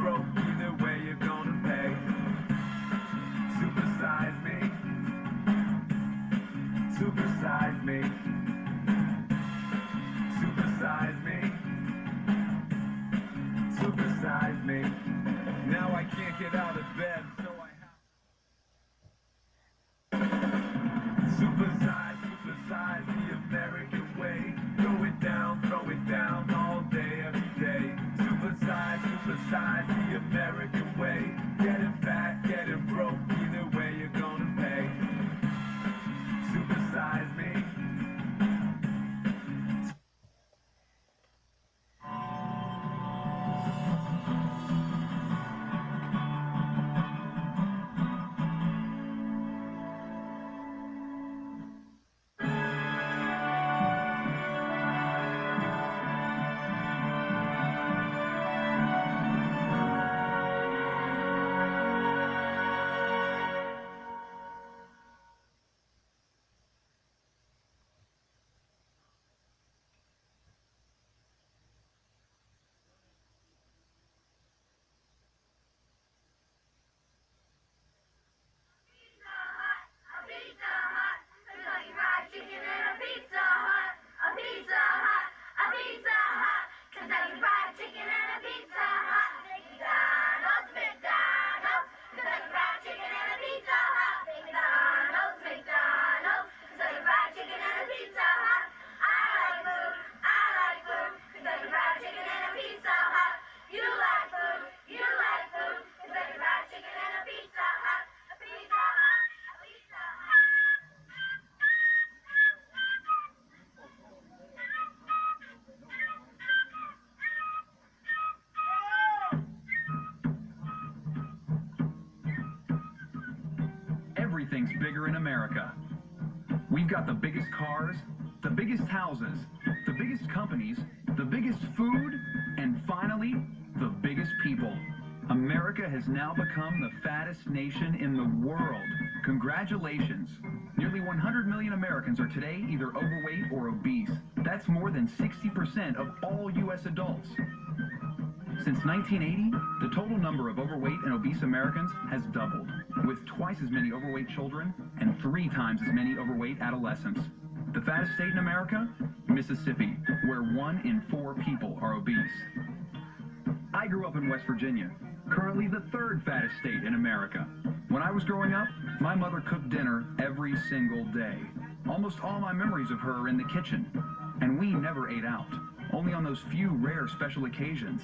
broke, either way you're gonna pay. Supersize me. Supersize me. Supersize me. Supersize me. Now I can't get out of bed, so I have supersize the American way. Throw it down all day, every day. Supersize the American way. Getting fat, getting broke, either way you're gonna pay. Supersize me. Everything's bigger in America. We've got the biggest cars, the biggest houses, the biggest companies, the biggest food, and finally, the biggest people. America has now become the fattest nation in the world. Congratulations. Nearly 100 million Americans are today either overweight or obese. That's more than 60% of all U.S. adults. Since 1980, the total number of overweight and obese Americans has doubled, with twice as many overweight children and 3 times as many overweight adolescents. The fattest state in America? Mississippi, where 1 in 4 people are obese. I grew up in West Virginia, currently the 3rd fattest state in America. When I was growing up, my mother cooked dinner every single day. Almost all my memories of her are in the kitchen, and we never ate out, only on those few rare special occasions.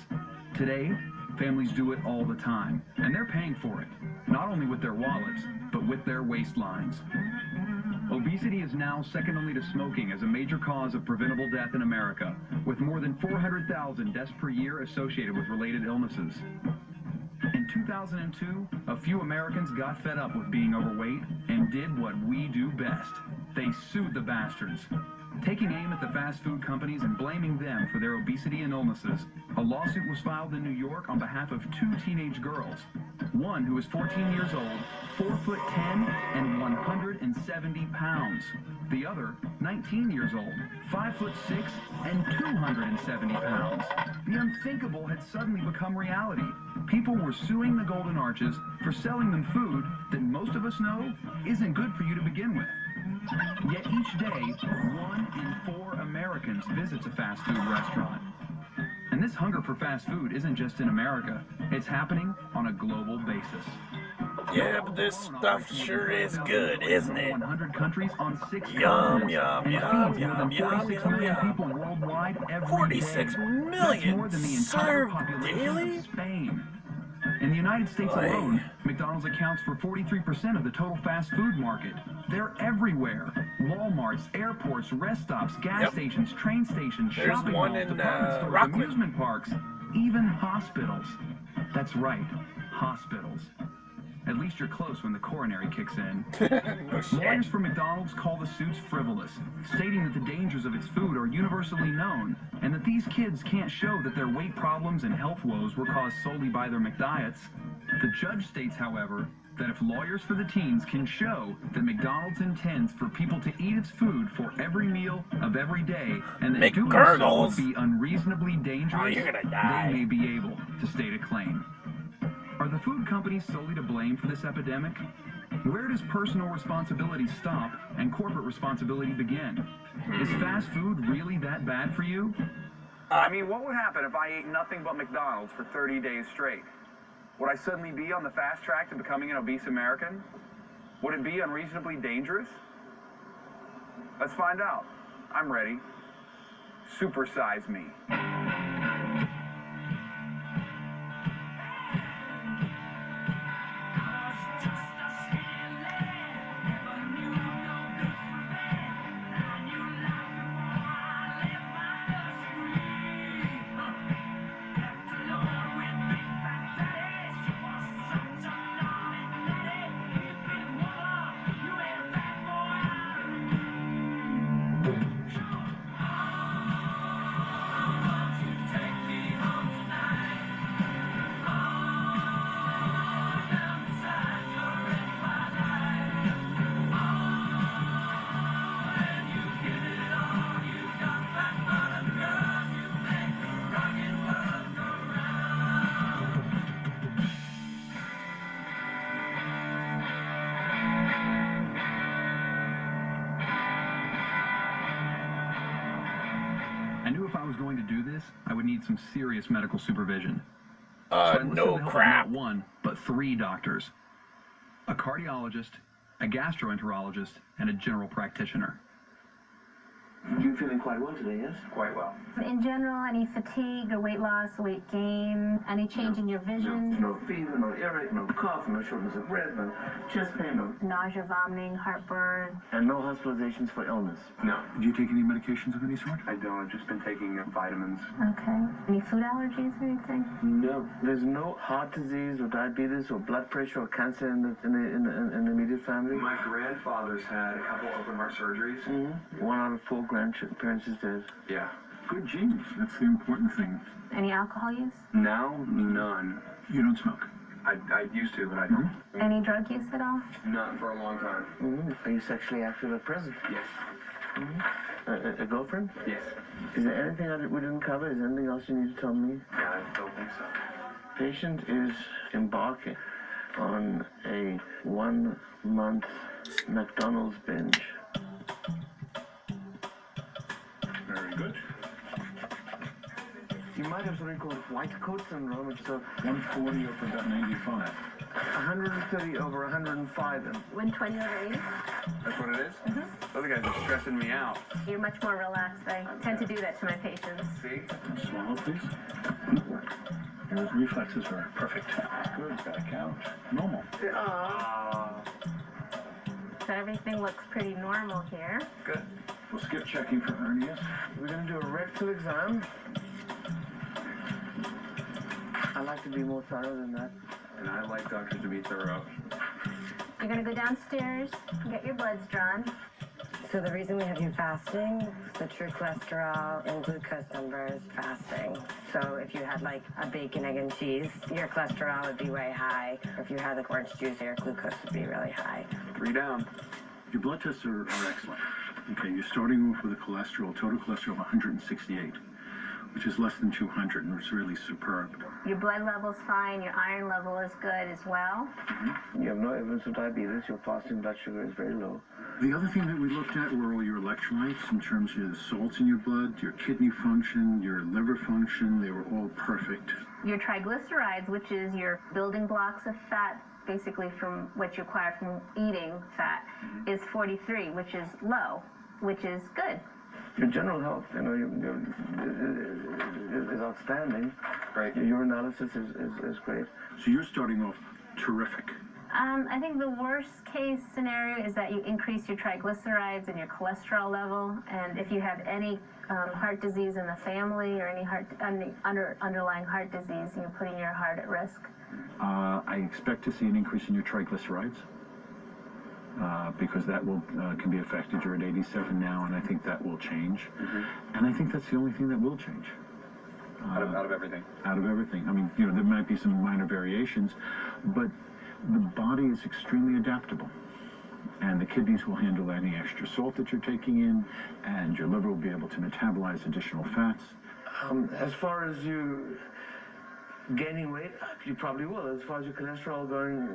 Today, families do it all the time, and they're paying for it, not only with their wallets, but with their waistlines. Obesity is now second only to smoking as a major cause of preventable death in America, with more than 400,000 deaths per year associated with related illnesses. In 2002, a few Americans got fed up with being overweight and did what we do best. They sued the bastards. Taking aim at the fast food companies and blaming them for their obesity and illnesses, a lawsuit was filed in New York on behalf of 2 teenage girls. One who was 14 years old, 4'10" and 170 pounds. The other, 19 years old, 5'6" and 270 pounds. The unthinkable had suddenly become reality. People were suing the Golden Arches for selling them food that most of us know isn't good for you to begin with. Yet each day, 1 in 4 Americans visits a fast food restaurant. And this hunger for fast food isn't just in America, it's happening on a global basis. Yeah, but this stuff sure is good, isn't it? 100 countries on 6 Yum, continents, yum, and yum, feeds more than yum, 46 yum, million yum. people worldwide every 46 day. million That's more than the entire served population daily? of Spain. In the United States alone, McDonald's accounts for 43% of the total fast food market. They're everywhere. Walmarts, airports, rest stops, gas stations, train stations, There's shopping one malls, in, department stores, Rockland. amusement parks, even hospitals. That's right, hospitals. At least you're close when the coronary kicks in. No shit. Lawyers for McDonald's call the suits frivolous, stating that the dangers of its food are universally known, and that these kids can't show that their weight problems and health woes were caused solely by their McDiets. The judge states, however, that if lawyers for the teens can show that McDonald's intends for people to eat its food for every meal of every day, and that doing so would be unreasonably dangerous, you're gonna die. they may be able to state a claim. Are the food companies solely to blame for this epidemic? Where does personal responsibility stop and corporate responsibility begin? Is fast food really that bad for you? I mean, what would happen if I ate nothing but McDonald's for 30 days straight? Would I suddenly be on the fast track to becoming an obese American? Would it be unreasonably dangerous? Let's find out. I'm ready. Supersize me. I knew if I was going to do this, I would need some serious medical supervision. So I enlisted No the help of crap. not one, but 3 doctors. A cardiologist, a gastroenterologist, and a general practitioner. You're feeling quite well today, yes? Quite well. In general, any fatigue or weight loss, weight gain, any change in your vision, No fever, no earache, no cough, no shortness of breath, no chest pain, no... nausea, vomiting, heartburn. And no hospitalizations for illness? No, Do you take any medications of any sort? I don't. I've just been taking vitamins. Okay. Any food allergies or anything? No. There's no heart disease or diabetes or blood pressure or cancer in the immediate family? My grandfather's had a couple open heart surgeries. Mm-hmm. 1 out of 4 grandparents is dead. Yeah. Good genes. That's the important thing. Any alcohol use? Now, none. You don't smoke. I used to, but I don't. Any drug use at all? None for a long time. Mm-hmm. Are you sexually active at present? Yes. A girlfriend? Yes. Is there anything we didn't cover? Is there anything else you need to tell me? I don't think so. Patient is embarking on a 1-month McDonald's binge. Very good. You might have something called white coat syndrome, which is a 140 over about 95. 130 over 105. 120 over 80? That's what it is? Those guys are stressing me out. You're much more relaxed. I tend to do that to my patients. See? Swallow, please. Your reflexes are perfect. Good. Got a count. Normal. So everything looks pretty normal here. Good. We'll skip checking for hernias. We're going to do a rectal exam. I like to be more thorough than that. And I like doctors to be thorough. You're going to go downstairs and get your bloods drawn. So the reason we have you fasting, the true cholesterol and glucose numbers fasting. So if you had like a bacon, egg, and cheese, your cholesterol would be way high. Or if you had like orange juice, your glucose would be really high. 3 down. Your blood tests are excellent. Okay, you're starting off with a total cholesterol of 168, which is less than 200, and it's really superb. Your blood level's fine. Your iron level is good as well. You have no evidence of diabetes. Your fasting blood sugar is very low. The other thing that we looked at were all your electrolytes in terms of the salts in your blood, your kidney function, your liver function. They were all perfect. Your triglycerides, which is your building blocks of fat, basically from what you acquire from eating fat, is 43, which is low, which is good. Your general health, is outstanding. Right. Your urinalysis is great. So you're starting off terrific. I think the worst case scenario is that you increase your triglycerides and your cholesterol level, and if you have any heart disease in the family or any underlying heart disease, you're putting your heart at risk. I expect to see an increase in your triglycerides because that can be affected. You're at 87 now, and I think that will change. And I think that's the only thing that will change. Out of everything. Out of everything. I mean, there might be some minor variations, but the body is extremely adaptable. And the kidneys will handle any extra salt that you're taking in, and your liver will be able to metabolize additional fats. As far as you gaining weight up, you probably will. As far as your cholesterol going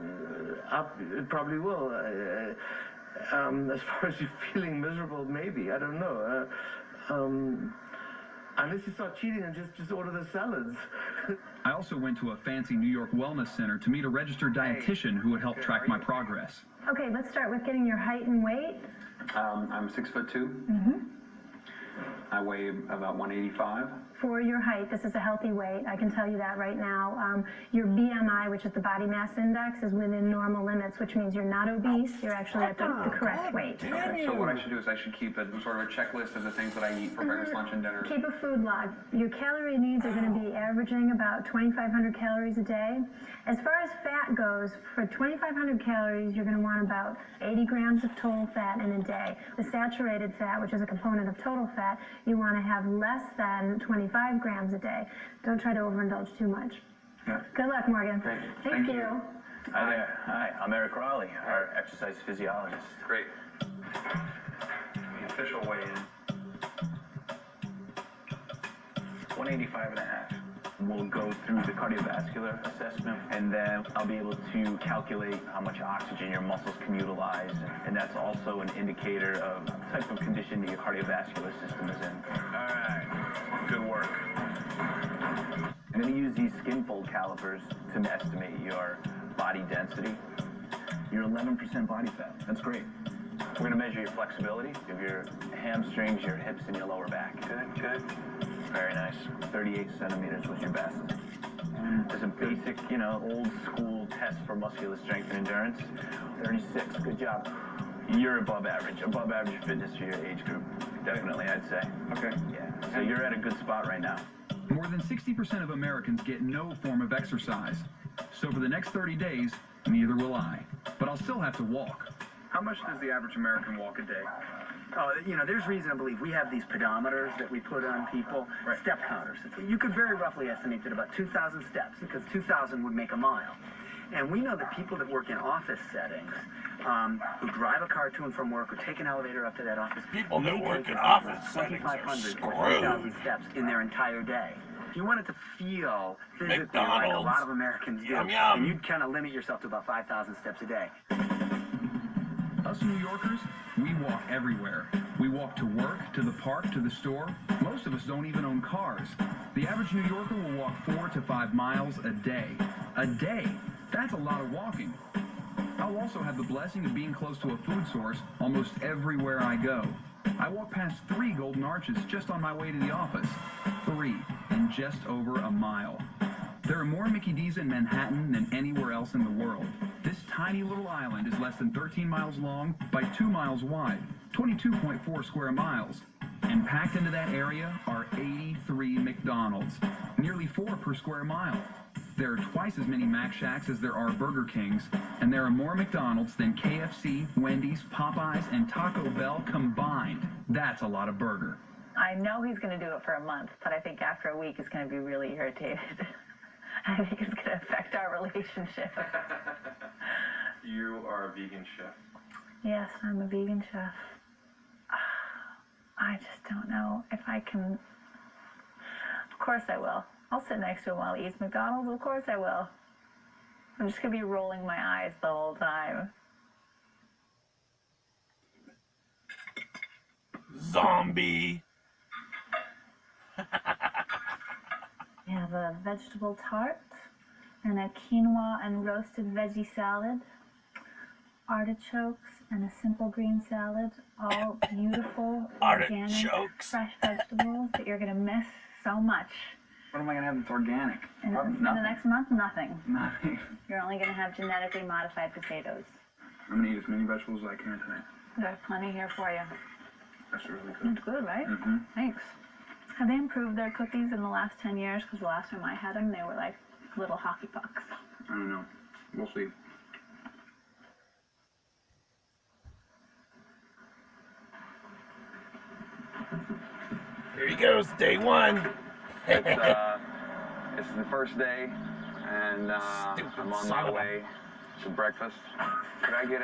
up, it probably will. As far as you feeling miserable, maybe. I don't know. Unless you start cheating and just order the salads. I also went to a fancy New York wellness center to meet a registered dietitian who would help track my progress. Okay, let's start with getting your height and weight. I'm 6'2". I weigh about 185. For your height, this is a healthy weight. I can tell you that right now. Your BMI, which is the body mass index, is within normal limits, which means you're not obese. You're actually at the correct weight. Okay, so what I should do is I should keep sort of a checklist of the things that I eat for breakfast, lunch, and dinner. Keep a food log. Your calorie needs are going to be averaging about 2,500 calories a day. As far as fat goes, for 2,500 calories, you're going to want about 80 grams of total fat in a day. The saturated fat, which is a component of total fat, you want to have less than 25 grams a day. Don't try to overindulge too much. Yeah. Good luck, Morgan. Great. Thank you. Hi there. Hi, I'm Eric Raleigh, our exercise physiologist. Great. The official weigh-in. 185.5. We'll go through the cardiovascular assessment, and then I'll be able to calculate how much oxygen your muscles can utilize, and that's also an indicator of the type of condition that your cardiovascular system is in. All right. Good work. I'm going to use these skin fold calipers to estimate your body density. You're 11% body fat. That's great. We're going to measure your flexibility of your hamstrings, your hips, and your lower back. Good, good. Very nice. 38 centimeters was your best. There's a basic, old school test for muscular strength and endurance. 36, good job. You're above average fitness for your age group. Definitely, I'd say. Okay. Yeah, so you're at a good spot right now. More than 60% of Americans get no form of exercise. So for the next 30 days, neither will I. But I'll still have to walk. How much does the average American walk a day? Oh, there's reason to believe. We have these pedometers that we put on people, step counters. You could very roughly estimate that about 2,000 steps, because 2,000 would make a mile. And we know that people that work in office settings, who drive a car to and from work, or take an elevator up to that office, People that may work take in office about settings are 2,500 or screwed. 3,000 steps in their entire day. If you wanted to feel physically like a McDonald's. lot of Americans do, Yum, yum. and you'd kind of limit yourself to about 5,000 steps a day. Us New Yorkers, we walk everywhere. We walk to work, to the park, to the store. Most of us don't even own cars. The average New Yorker will walk 4 to 5 miles a day. A day? That's a lot of walking. I'll also have the blessing of being close to a food source almost everywhere I go. I walk past 3 Golden Arches just on my way to the office. 3 in just over a mile. There are more Mickey D's in Manhattan than anywhere else in the world. This tiny little island is less than 13 miles long by 2 miles wide, 22.4 square miles. And packed into that area are 83 McDonald's, nearly 4 per square mile. There are twice as many Mac Shacks as there are Burger Kings, and there are more McDonald's than KFC, Wendy's, Popeyes, and Taco Bell combined. That's a lot of burger. I know he's going to do it for a month, but I think after a week he's going to be really irritated. I think it's going to affect our relationship. You are a vegan chef. Yes, I'm a vegan chef. I just don't know if I can. Of course I will. I'll sit next to him while he eats McDonald's. Of course I will. I'm just going to be rolling my eyes the whole time. Zombie. We have a vegetable tart and a quinoa and roasted veggie salad, artichokes and a simple green salad, all beautiful, organic, fresh vegetables that you're going to miss so much. What am I going to have that's organic? In the next month, nothing. Nothing. You're only going to have genetically modified potatoes. I'm going to eat as many vegetables as I can tonight. There's plenty here for you. That's really good. It's good, right? Mm-hmm. Thanks. Have they improved their cookies in the last 10 years? Because the last time I had them, they were like little hockey pucks. I don't know. We'll see. Here he goes, day one. This is the first day, and I'm on my way to breakfast. Could I get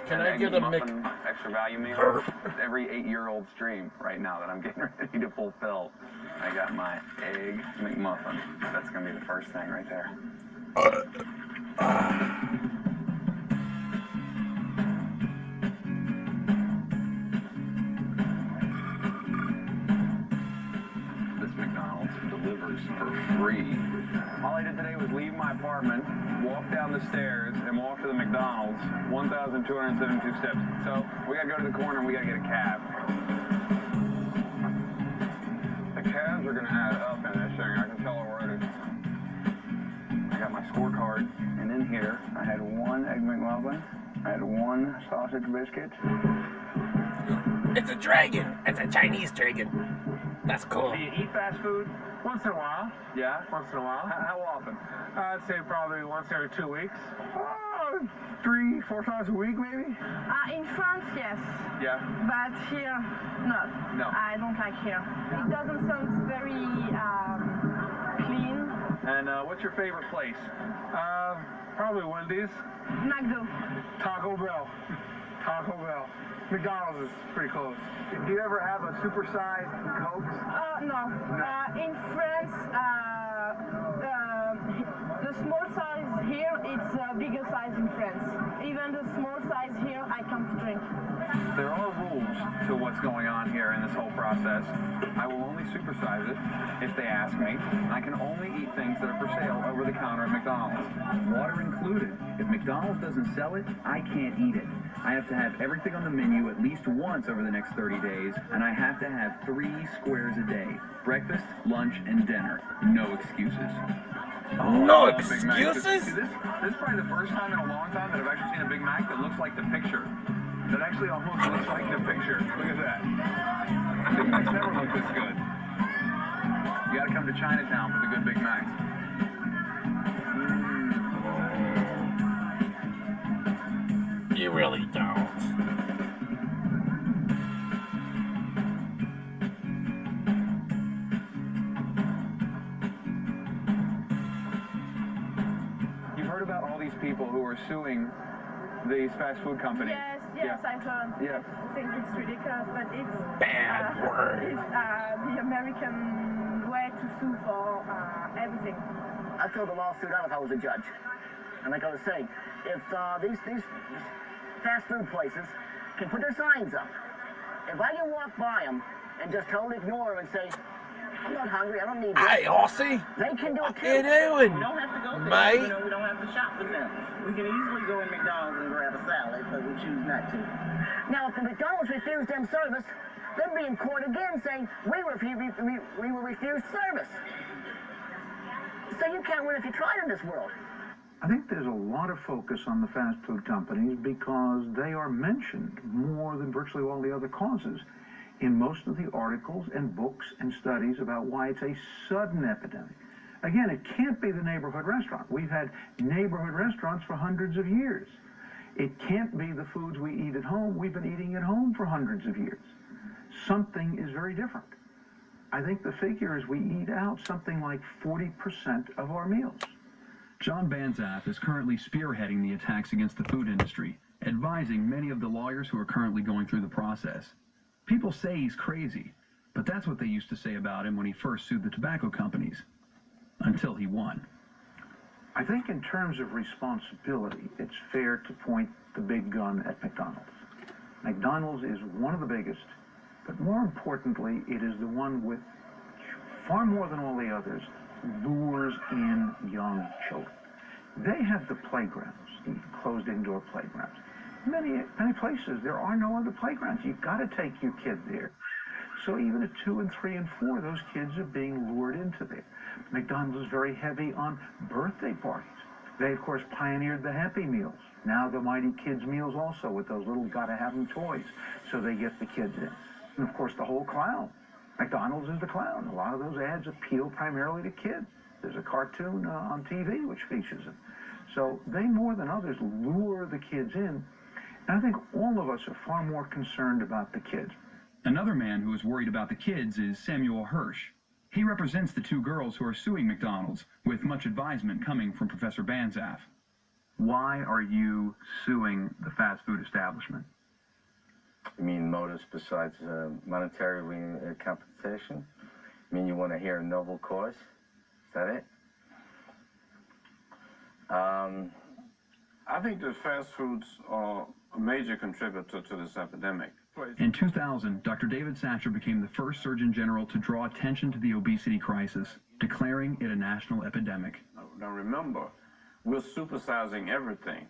Can an I egg get a muffin extra value meal? It's every 8-year-old's dream right now that I'm getting ready to fulfill. I got my egg McMuffin. That's gonna be the first thing right there. This McDonald's delivers for free. All I did today was leave my apartment, walk down the stairs, and walk to the McDonald's, 1,272 steps. So we gotta go to the corner and we gotta get a cab. The cabs are gonna add up in this thing, I can tell already. I got my scorecard, and in here, I had 1 Egg McMuffin, I had 1 sausage biscuit. It's a dragon. It's a Chinese dragon. That's cool. Do you eat fast food? Once in a while. Yeah? Once in a while. How often? I'd say probably once every 2 weeks. 3-4 times a week, maybe? In France, yes. Yeah. But here, no. No. I don't like here. It doesn't sound very clean. And what's your favorite place? Probably Wendy's. McDo. Taco Bell. Taco Bell. McDonald's is pretty close. Do you ever have a supersized Coke? No. In France, the small size here, it's bigger size in France. Even the small size here, I can't drink. There are rules to what's going on here in this whole process. I will only supersize it if they ask me. I can only eat things that are for sale over the counter at McDonald's. Water included. If McDonald's doesn't sell it, I can't eat it. I have to have everything on the menu at least once over the next 30 days, and I have to have 3 squares a day. Breakfast, lunch, and dinner. No excuses. No Big Mac. excuses? See, this is probably the first time in a long time that I've actually seen a Big Mac that looks like the picture. That actually almost looks like the picture. Look at that. Big Macs never look this good. You gotta come to Chinatown for the good Big Macs. You really don't. You've heard about all these people who are suing these fast food companies. Yes, I've heard. Yeah. I think it's ridiculous, but it's Bad word. It's the American way to sue for everything. I'd fill the lawsuit out if I was a judge. And like I was saying, if these fast food places can put their signs up, if I can walk by them and just totally ignore them and say, I'm not hungry, I don't need this. Hey, Aussie. They can do it What too. you doing? We don't have to go there. Mate. You know, we don't have to shop with them. We can easily go in McDonald's and grab a salad, but we choose not to. Now, if the McDonald's refused them service, they'd be in court again saying, we were refused service. So you can't win if you try in this world. I think there's a lot of focus on the fast food companies because they are mentioned more than virtually all the other causes in most of the articles and books and studies about why it's a sudden epidemic. Again, it can't be the neighborhood restaurant. We've had neighborhood restaurants for hundreds of years. It can't be the foods we eat at home. We've been eating at home for hundreds of years. Something is very different. I think the figure is we eat out something like 40% of our meals. John Banzaf is currently spearheading the attacks against the food industry, advising many of the lawyers who are currently going through the process. People say he's crazy, but that's what they used to say about him when he first sued the tobacco companies, until he won. I think in terms of responsibility, it's fair to point the big gun at McDonald's. McDonald's is one of the biggest, but more importantly, it is the one which, far more than all the others, lures in young children. They have the playgrounds, the closed indoor playgrounds. Many places, there are no other playgrounds. You've got to take your kid there. So even at 2 and 3 and 4, those kids are being lured into there. McDonald's is very heavy on birthday parties. They, of course, pioneered the Happy Meals. Now the Mighty Kids Meals also with those little gotta-have-them toys, so they get the kids in. And, of course, the whole clown. McDonald's is the clown. A lot of those ads appeal primarily to kids. There's a cartoon on TV which features it. So they, more than others, lure the kids in. And I think all of us are far more concerned about the kids. Another man who is worried about the kids is Samuel Hirsch. He represents the 2 girls who are suing McDonald's, with much advisement coming from Professor Banzaf. Why are you suing the fast food establishment? You mean motives besides monetary compensation? You mean you want to hear a noble cause? Is that it? I think that fast foods are a major contributor to this epidemic. In 2000, Dr. David Satcher became the first Surgeon General to draw attention to the obesity crisis, declaring it a national epidemic. Now remember, we're supersizing everything.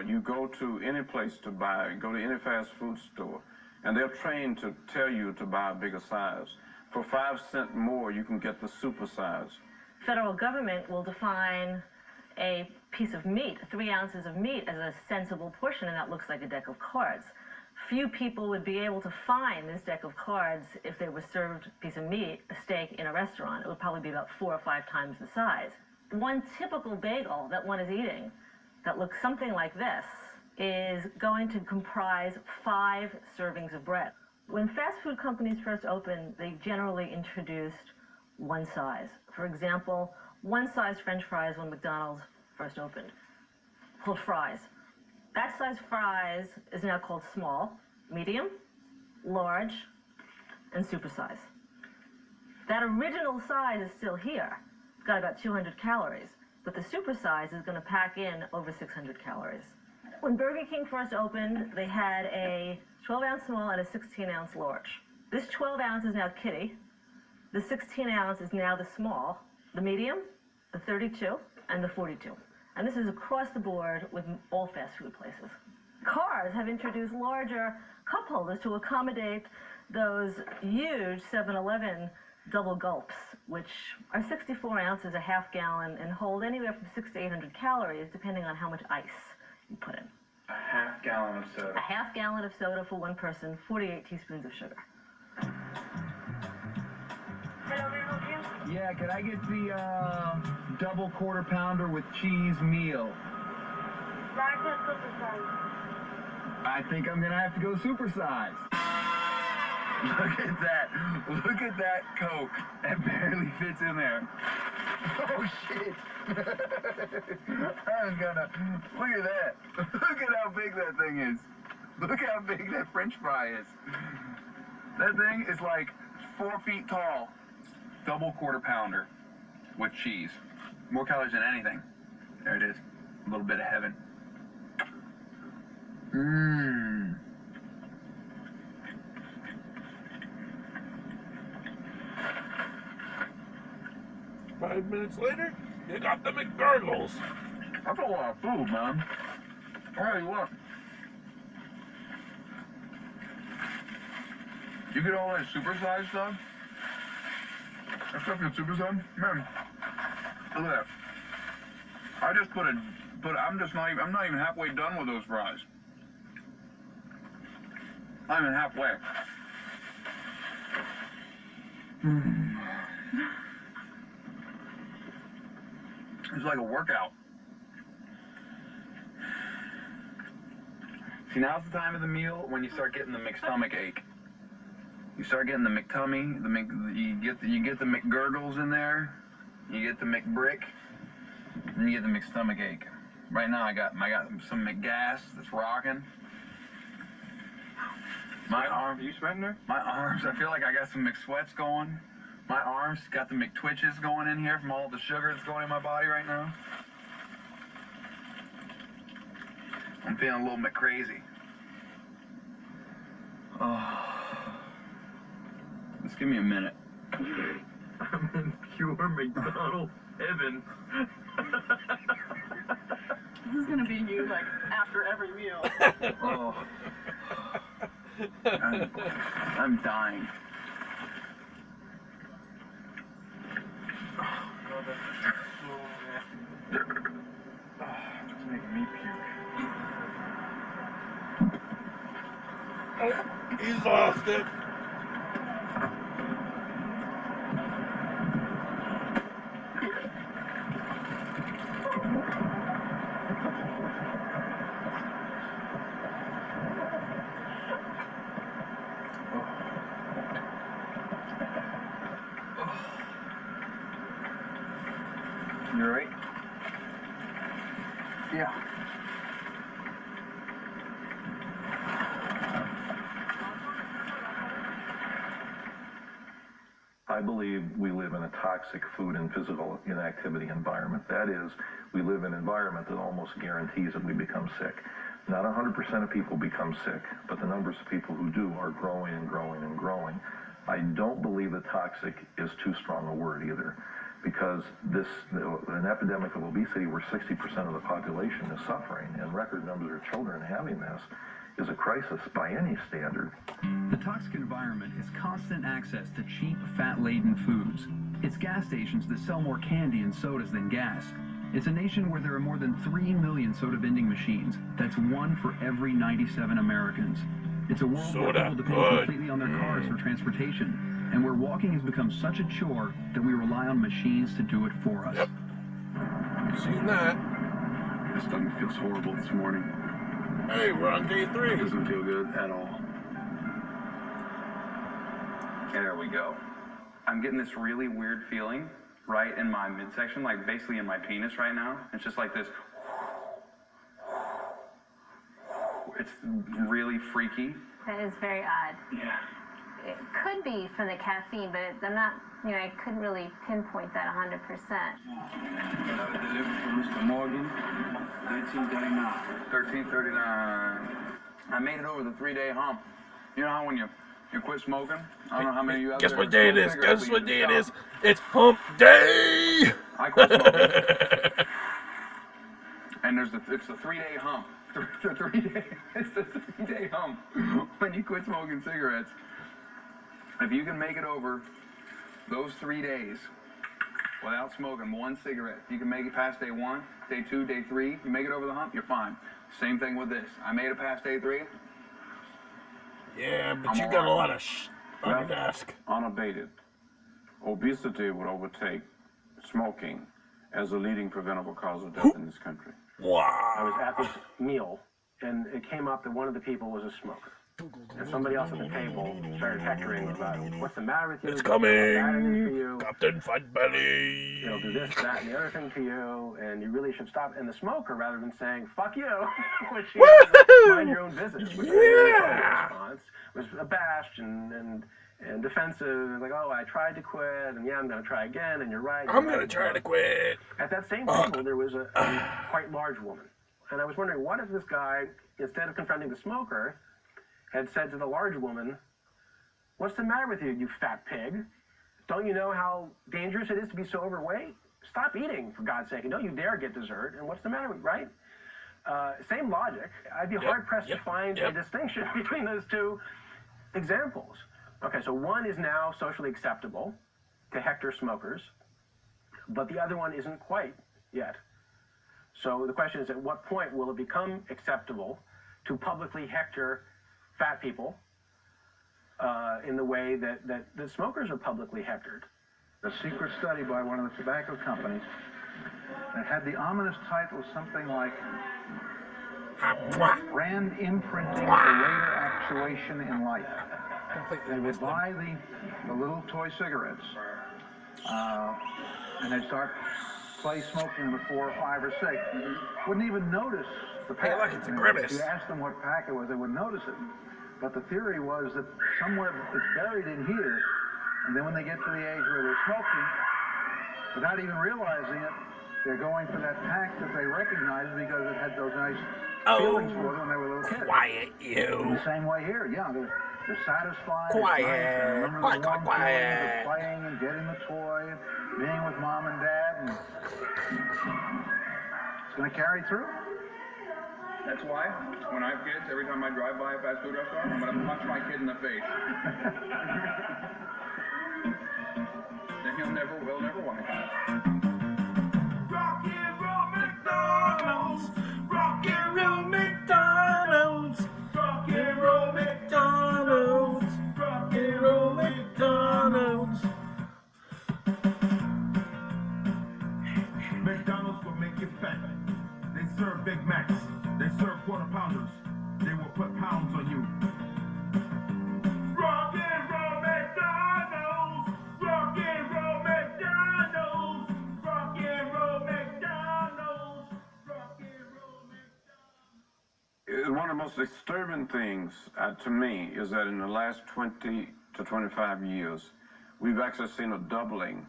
You go to any place to buy, go to any fast food store, and they're trained to tell you to buy a bigger size. For 5 cents more, you can get the super size. Federal government will define a piece of meat, 3 ounces of meat, as a sensible portion, and that looks like a deck of cards. Few people would be able to find this deck of cards if they were served a piece of meat, a steak, in a restaurant. It would probably be about 4 or 5 times the size. One typical bagel that one is eating that looks something like this is going to comprise 5 servings of bread. When fast food companies first opened, they generally introduced one size. For example, one size French fries when McDonald's first opened, called fries. That size fries is now called small, medium, large, and supersize. That original size is still here. It's got about 200 calories, but the supersize is going to pack in over 600 calories. When Burger King first opened, they had a 12-ounce small and a 16-ounce large. This 12 ounce is now kitty. The 16 ounce is now the small, the medium, the 32, and the 42. And this is across the board with all fast food places. Cars have introduced larger cup holders to accommodate those huge 7-Eleven double gulps, which are 64 ounces, a half gallon, and hold anywhere from 600 to 800 calories, depending on how much ice you put in. A half gallon of soda. A half gallon of soda for one person, 48 teaspoons of sugar. Yeah, could I get the double quarter pounder with cheese meal? I think I'm gonna have to go supersize. Look at that. Look at that Coke. That barely fits in there. Oh shit. I'm gonna look at that. Look at how big that thing is. Look how big that French fry is. That thing is like 4 feet tall. Double quarter pounder with cheese. More calories than anything. There it is. A little bit of heaven. Mmm. 5 minutes later, you got the McGurgles. That's a lot of food, man. I'll tell you what. You get all that supersized stuff? That stuff gets supersized? Man, look at that. I just I'm not even halfway done with those fries. Not even halfway. It's like a workout. See, now's the time of the meal when you start getting the McStomach ache. You start getting the McTummy, you get the McGurgles in there, you get the McBrick, and you get the McStomach ache. Right now I got some McGas that's rocking. My arms, you sweating there? My arms, I feel like I got some McSweats going. My arms got the McTwitches going in here from all the sugar that's going in my body right now. I'm feeling a little McCrazy. Oh. Just give me a minute. I'm in pure McDonald's heaven. This is gonna be you, like, after every meal. Oh. I'm dying. It's making me puke. He's lost it. You alright? Yeah. I believe we live in a toxic food and physical inactivity environment. That is, we live in an environment that almost guarantees that we become sick. Not 100% of people become sick, but the numbers of people who do are growing and growing and growing. I don't believe that toxic is too strong a word either, because an epidemic of obesity where 60% of the population is suffering and record numbers of children having this is a crisis by any standard. The toxic environment is constant access to cheap, fat-laden foods. It's gas stations that sell more candy and sodas than gas. It's a nation where there are more than 3 million soda vending machines. That's 1 for every 97 Americans. It's a world where people depend completely on their cars for transportation, and where walking has become such a chore that we rely on machines to do it for us. Yep. You've seen that. My stomach feels horrible this morning. Hey, we're on day 3. It doesn't feel good at all. There we go. I'm getting this really weird feeling right in my midsection, like basically in my penis right now. It's just like this. It's really freaky. That is very odd. Yeah. It could be for the caffeine, but I'm not, I couldn't really pinpoint that 100%. Another delivery from Mr. Morgan, 1339. 1339. I made it over the 3-day hump. You know how when you quit smoking? I don't know how many of you out there. Guess what day it is? Guess what day it is? It's hump day! I quit smoking. And it's the 3-day hump. It's the 3-day hump when you quit smoking cigarettes. If you can make it over those 3 days without smoking 1 cigarette, you can make it past day 1, day 2, day 3, you make it over the hump, you're fine. Same thing with this. I made it past day 3. Yeah, but you got a lot of on your desk. Unabated, obesity would overtake smoking as a leading preventable cause of death in this country. Wow. I was at this meal, and it came up that one of the people was a smoker. And somebody else at the table started hectoring about, what's the matter with you? It's How bad it is coming! for you. Captain Fat Belly! It'll do this, that, and the other thing to you, and you really should stop. And the smoker, rather than saying, fuck you, which is mind your own business, which response, was abashed and defensive, and like, oh, I tried to quit, and yeah, I'm going to try again, and you're right. I'm going to try to quit. At that same table, there was a quite large woman. And I was wondering, what if this guy, instead of confronting the smoker, had said to the large woman, what's the matter with you, you fat pig? Don't you know how dangerous it is to be so overweight? Stop eating, for God's sake, and don't you dare get dessert, and what's the matter with you, right? Same logic. I'd be hard-pressed to find a distinction between those two examples. Okay, so one is now socially acceptable to hector smokers, but the other one isn't quite yet. So the question is, at what point will it become acceptable to publicly hector fat people in the way that smokers are publicly hectored? A secret study by one of the tobacco companies that had the ominous title something like Brand Imprinting for Later Actuation in Life. They would buy the little toy cigarettes and they'd start play smoking them at 4 or 5 or 6. Wouldn't even notice the pack. Hey, look, it's a grimace. If you asked them what pack it was, they would notice it. But the theory was that somewhere it's buried in here, and then when they get to the age where they're smoking, without even realizing it, they're going for that pack that they recognize because it had those nice feelings for them when they were little kids. Quiet, you. In the same way here, yeah, they're satisfied. Quiet. It's nice. Quiet. Of playing and getting the toy, and being with mom and dad, and it's going to carry through. That's why, when I have kids, every time I drive by a fast food restaurant, I'm going to punch my kid in the face. Then we'll never want to come. Rock and roll McDonald's. Rock and roll McDonald's. Rock and roll McDonald's. Rock and roll McDonald's. McDonald's will make you fat. They serve Big Macs. They serve quarter pounders. They will put pounds on you. Rock and roll McDonald's. most disturbing things to me is that in the last 20 to 25 years, we've actually seen a doubling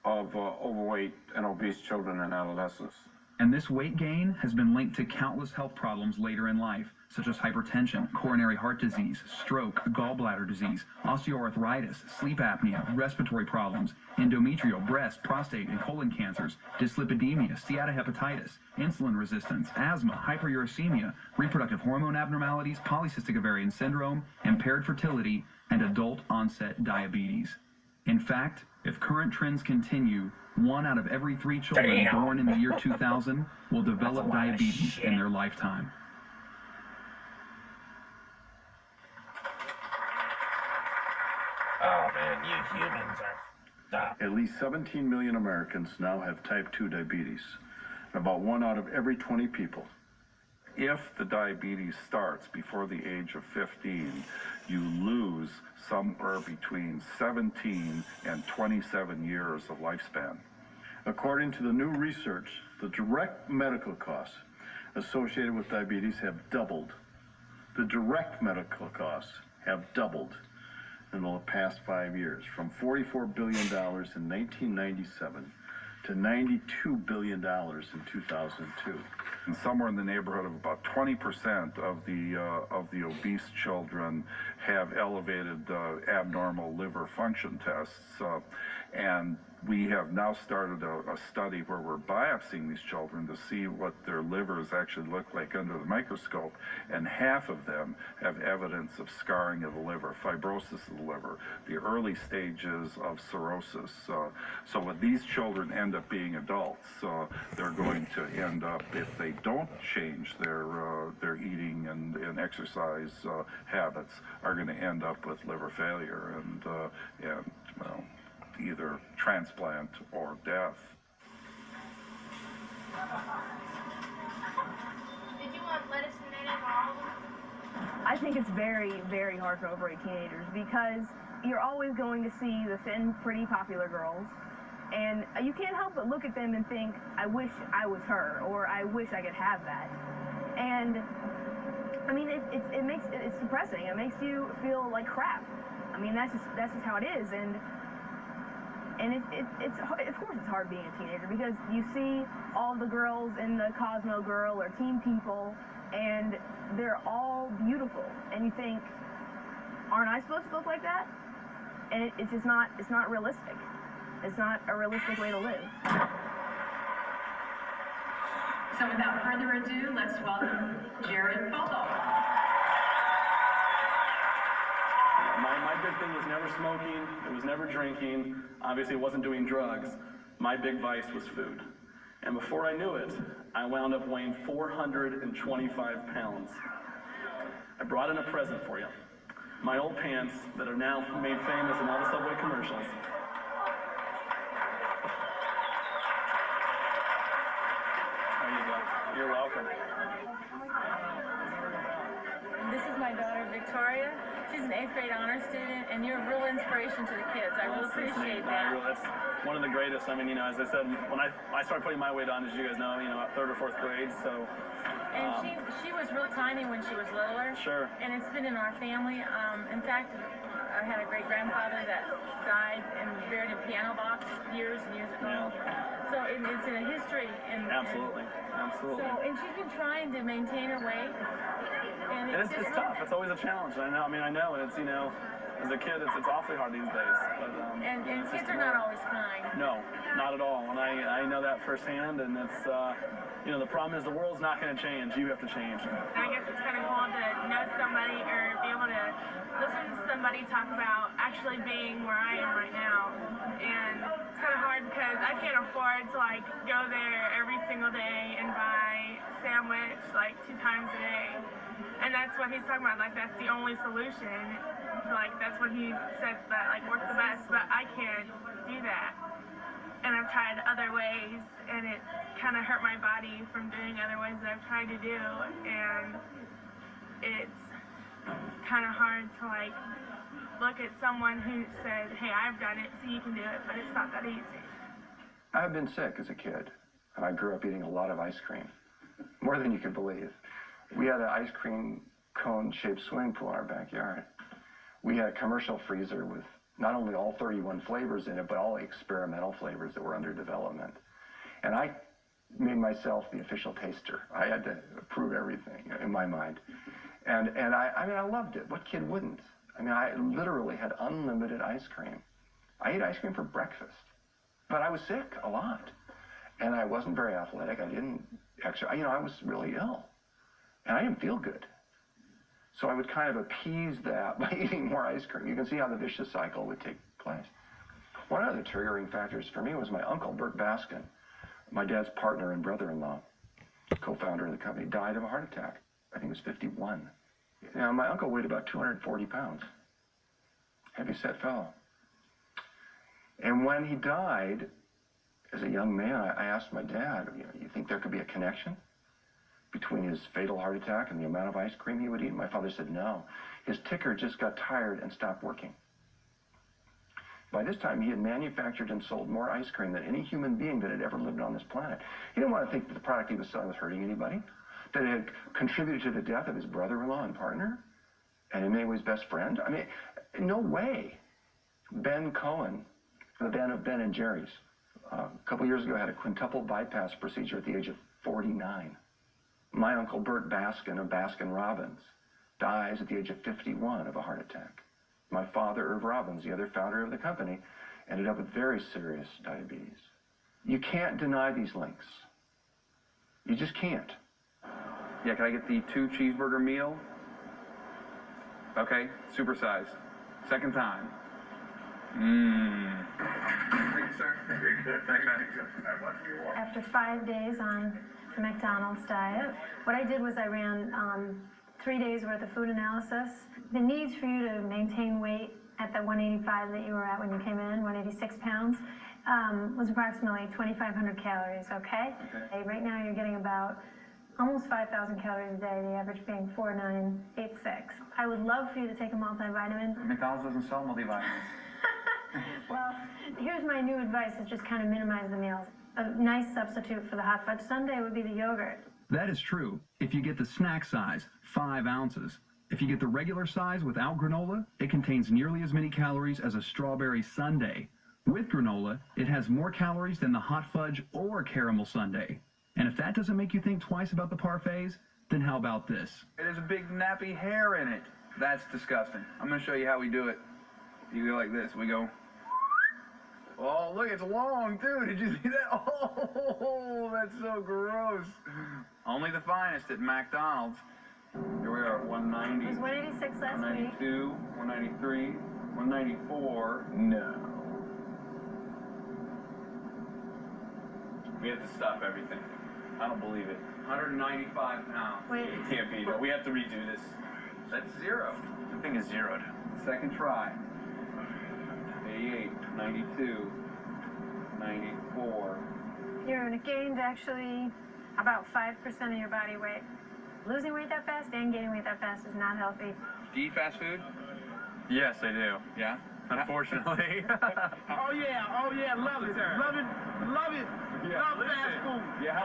of overweight and obese children and adolescents. And this weight gain has been linked to countless health problems later in life, such as hypertension, coronary heart disease, stroke, gallbladder disease, osteoarthritis, sleep apnea, respiratory problems, endometrial, breast, prostate, and colon cancers, dyslipidemia, steatohepatitis, insulin resistance, asthma, hyperuricemia, reproductive hormone abnormalities, polycystic ovarian syndrome, impaired fertility, and adult-onset diabetes. In fact, if current trends continue, 1 out of every 3 children born in the year 2000 will develop diabetes in their lifetime. Oh man, you humans are dumb. At least 17 million Americans now have type 2 diabetes, about 1 out of every 20 people. If the diabetes starts before the age of 15, you lose somewhere between 17 and 27 years of lifespan. According to the new research, the direct medical costs associated with diabetes have doubled. The direct medical costs have doubled in the past 5 years, from $44 billion in 1997 to $92 billion in 2002. And somewhere in the neighborhood of about 20% of the obese children have elevated abnormal liver function tests, and we have now started a study where we're biopsying these children to see what their livers actually look like under the microscope, and half of them have evidence of scarring of the liver, fibrosis of the liver, the early stages of cirrhosis. So when these children end up being adults, they're going to end up, if they don't change their eating and exercise habits, are going to end up with liver failure and well, either transplant or death. Did you want lettuce and mayonnaise or all of them? I think it's very, very hard for overweight teenagers because you're always going to see the thin, pretty, popular girls, and you can't help but look at them and think, I wish I was her, or I wish I could have that. And I mean, it's depressing. It makes you feel like crap. I mean, that's just how it is. And it's of course it's hard being a teenager because you see all the girls in the Cosmo Girl or Teen People, and they're all beautiful, and you think, aren't I supposed to look like that? And it's just not. It's not realistic. It's not a realistic way to live. So without further ado, let's welcome Jared Fogle. My big thing was never smoking, it was never drinking, obviously it wasn't doing drugs. My big vice was food. And before I knew it, I wound up weighing 425 pounds. I brought in a present for you. My old pants that are now made famous in all the Subway commercials. There you go. You're welcome. This is my daughter, Victoria. She's an 8th grade honor student, and you're a real inspiration to the kids. I really appreciate that. That's one of the greatest. I mean, you know, as I said, when I started putting my weight on, as you guys know, you know, at 3rd or 4th grade, so. And she was real tiny when she was littler. Sure. And it's been in our family. In fact, I had a great-grandfather that died and was buried in a piano box years and years ago. Yeah. So it's in a history. Absolutely. Absolutely. So, and she's been trying to maintain her weight. And it's tough. It's always a challenge. I know. I mean, I know. And it's, you know, as a kid, it's awfully hard these days. But, and kids are not always kind. No, not at all. And I know that firsthand. And it's, you know, the problem is the world's not going to change. You have to change. I guess it's kind of cool to know somebody or be able to listen to somebody talk about actually being where I am right now. And it's kind of hard because I can't afford to, like, go there every single day and buy a sandwich, like, 2 times a day. And that's what he's talking about, like, that's the only solution. Like, that's what he said that, like, worked the best, but I can't do that. And I've tried other ways, and it kind of hurt my body from doing other ways that I've tried to do, and it's kind of hard to, like, look at someone who said, hey, I've done it, so you can do it, but it's not that easy. I've been sick as a kid, and I grew up eating a lot of ice cream, more than you can believe. We had an ice cream cone-shaped swimming pool in our backyard. We had a commercial freezer with not only all 31 flavors in it, but all the experimental flavors that were under development. And I made myself the official taster. I had to approve everything in my mind. And I mean, I loved it. What kid wouldn't? I mean, I literally had unlimited ice cream. I ate ice cream for breakfast. But I was sick a lot. And I wasn't very athletic. I didn't actually, I was really ill. And I didn't feel good. So I would kind of appease that by eating more ice cream. You can see how the vicious cycle would take place. One of the triggering factors for me was my uncle, Bert Baskin, my dad's partner and brother-in-law, co-founder of the company, died of a heart attack. I think he was 51. Now, my uncle weighed about 240 pounds. Heavy-set fellow. And when he died, as a young man, I asked my dad, you think there could be a connection between his fatal heart attack and the amount of ice cream he would eat? My father said no. His ticker just got tired and stopped working. By this time, he had manufactured and sold more ice cream than any human being that had ever lived on this planet. He didn't want to think that the product he was selling was hurting anybody, that it had contributed to the death of his brother-in-law and partner, and in many ways best friend. I mean, no way. Ben Cohen, the Ben of Ben and Jerry's, a couple years ago had a quintuple bypass procedure at the age of 49. My uncle Bert Baskin of Baskin-Robbins dies at the age of 51 of a heart attack. My father, Irv Robbins, the other founder of the company, ended up with very serious diabetes. You can't deny these links. You just can't. Yeah, can I get the 2 cheeseburger meal? Okay, supersize. Second time. Thank you, sir. Thanks, man. After 5 days on the McDonald's diet, what I did was I ran 3 days worth of food analysis. The needs for you to maintain weight at the 185 that you were at when you came in, 186 pounds, was approximately 2,500 calories, okay? Right now you're getting about almost 5,000 calories a day, the average being 4,986. I would love for you to take a multivitamin. McDonald's doesn't sell multivitamins. Well, here's my new advice, is just kind of minimize the meals. A nice substitute for the hot fudge sundae would be the yogurt. That is true. If you get the snack size, 5 ounces. If you get the regular size without granola, it contains nearly as many calories as a strawberry sundae. With granola, it has more calories than the hot fudge or caramel sundae. And if that doesn't make you think twice about the parfaits, then how about this? There's a big nappy hair in it. That's disgusting. I'm going to show you how we do it. You go like this. We go. Oh, look, it's long, too. Did you see that? Oh, that's so gross. Only the finest at McDonald's. Here we are, 190. It was 186 last 192, 193, 194. No. We have to stop everything. I don't believe it. 195 pounds. Wait. It can't be. No, we have to redo this. That's 0. The thing is zeroed. Second try. 88, 92, 94. You're gained actually about 5% of your body weight. Losing weight that fast and gaining weight that fast is not healthy. Do you eat fast food? Yes, I do. Yeah? Unfortunately. Oh yeah, love it. Love it. Yeah, love fast food. Yeah,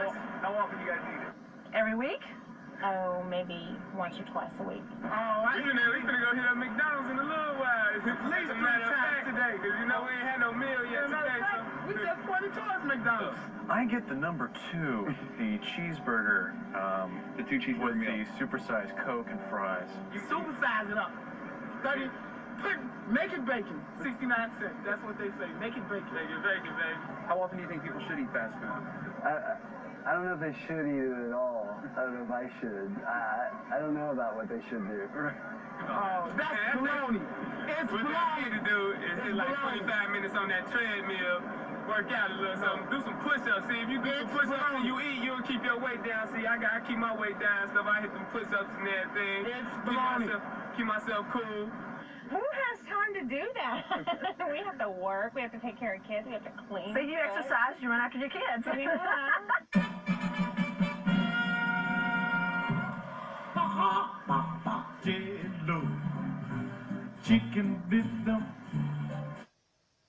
how often do you guys eat it? Every week? Oh, maybe once or twice a week. Oh, we finna go hit up McDonald's in a little while. At least 3 times today, because you know we ain't had no meal yet today, so we just pointed towards McDonald's. I get the number 2, the cheeseburger. The 2 cheeseburger meal. The supersized Coke and fries. You supersize it up. Make it bacon. 69 cents. That's what they say. Make it bacon. Make it bacon, baby. How often do you think people should eat fast food? I don't know if they should eat it at all. I don't know if I should. I don't know about what they should do. Oh, that's baloney. It's what baloney. What you need to do is get like 25 minutes on that treadmill, work out a little something, do some push-ups. See, if you do some push-ups and you eat, you'll keep your weight down. See, I keep my weight down and stuff. I hit them push-ups and everything. It's baloney. Keep myself cool. Who has time to do that? We have to work, we have to take care of kids, we have to clean. So you exercise, you run after your kids.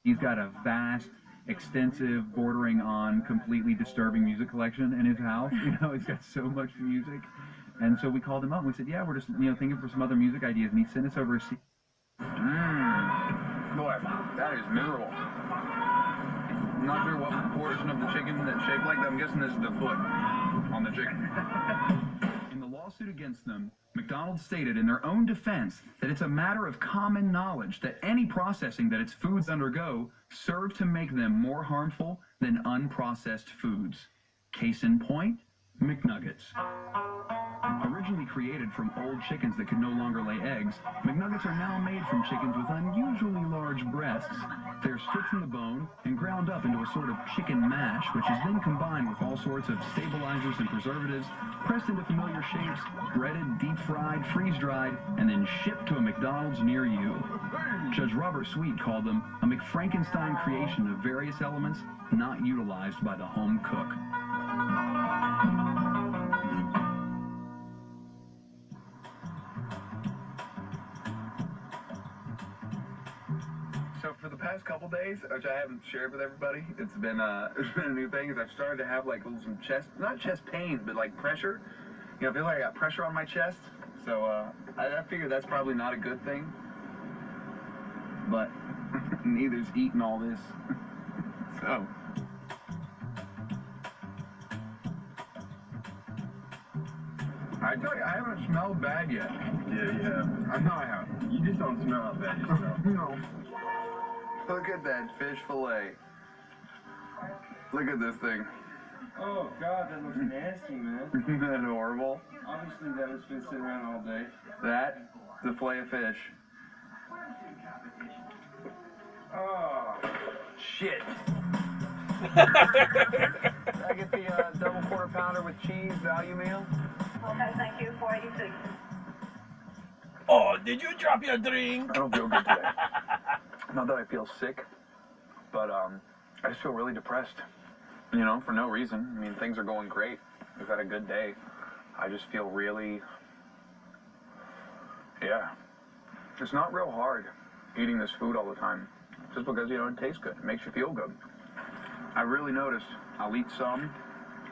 He's got a vast, extensive, bordering on completely disturbing music collection in his house. You know, he's got so much music. And so we called him up and we said, yeah, we're just, thinking for some other music ideas. And he sent us over a Boy, that is miserable. I'm not sure what portion of the chicken that's shaped like that. I'm guessing this is the foot on the chicken. In the lawsuit against them, McDonald's stated in their own defense that it's a matter of common knowledge that any processing that its foods undergo serve to make them more harmful than unprocessed foods. Case in point, McNuggets. Originally created from old chickens that could no longer lay eggs, McNuggets are now made from chickens with unusually large breasts. They're stripped from the bone and ground up into a sort of chicken mash, which is then combined with all sorts of stabilizers and preservatives, pressed into familiar shapes, breaded, deep-fried, freeze-dried, and then shipped to a McDonald's near you. Judge Robert Sweet called them a McFrankenstein creation of various elements not utilized by the home cook. So for the past couple days, which I haven't shared with everybody, it's been a new thing. Is I've started to have like some not chest pains, but like pressure. I feel like I got pressure on my chest. So I figure that's probably not a good thing. But neither's eating all this. So. I tell you, I haven't smelled bad yet. Yeah, you have. I know I haven't. You just don't smell how bad you smell. No. Look at that fish fillet. Look at this thing. Oh, God, that looks nasty, man. Isn't that horrible? Obviously, that was been sitting around all day. That, the fillet of fish. Oh. Shit. I get the double quarter pounder with cheese value meal. Okay, thank you. 486. Oh, did you drop your drink? I don't feel good today. Not that I feel sick, but I just feel really depressed. For no reason. I mean, things are going great. We've had a good day. I just feel really, it's not real hard eating this food all the time. Just because, it tastes good. It makes you feel good. I really noticed I'll eat some,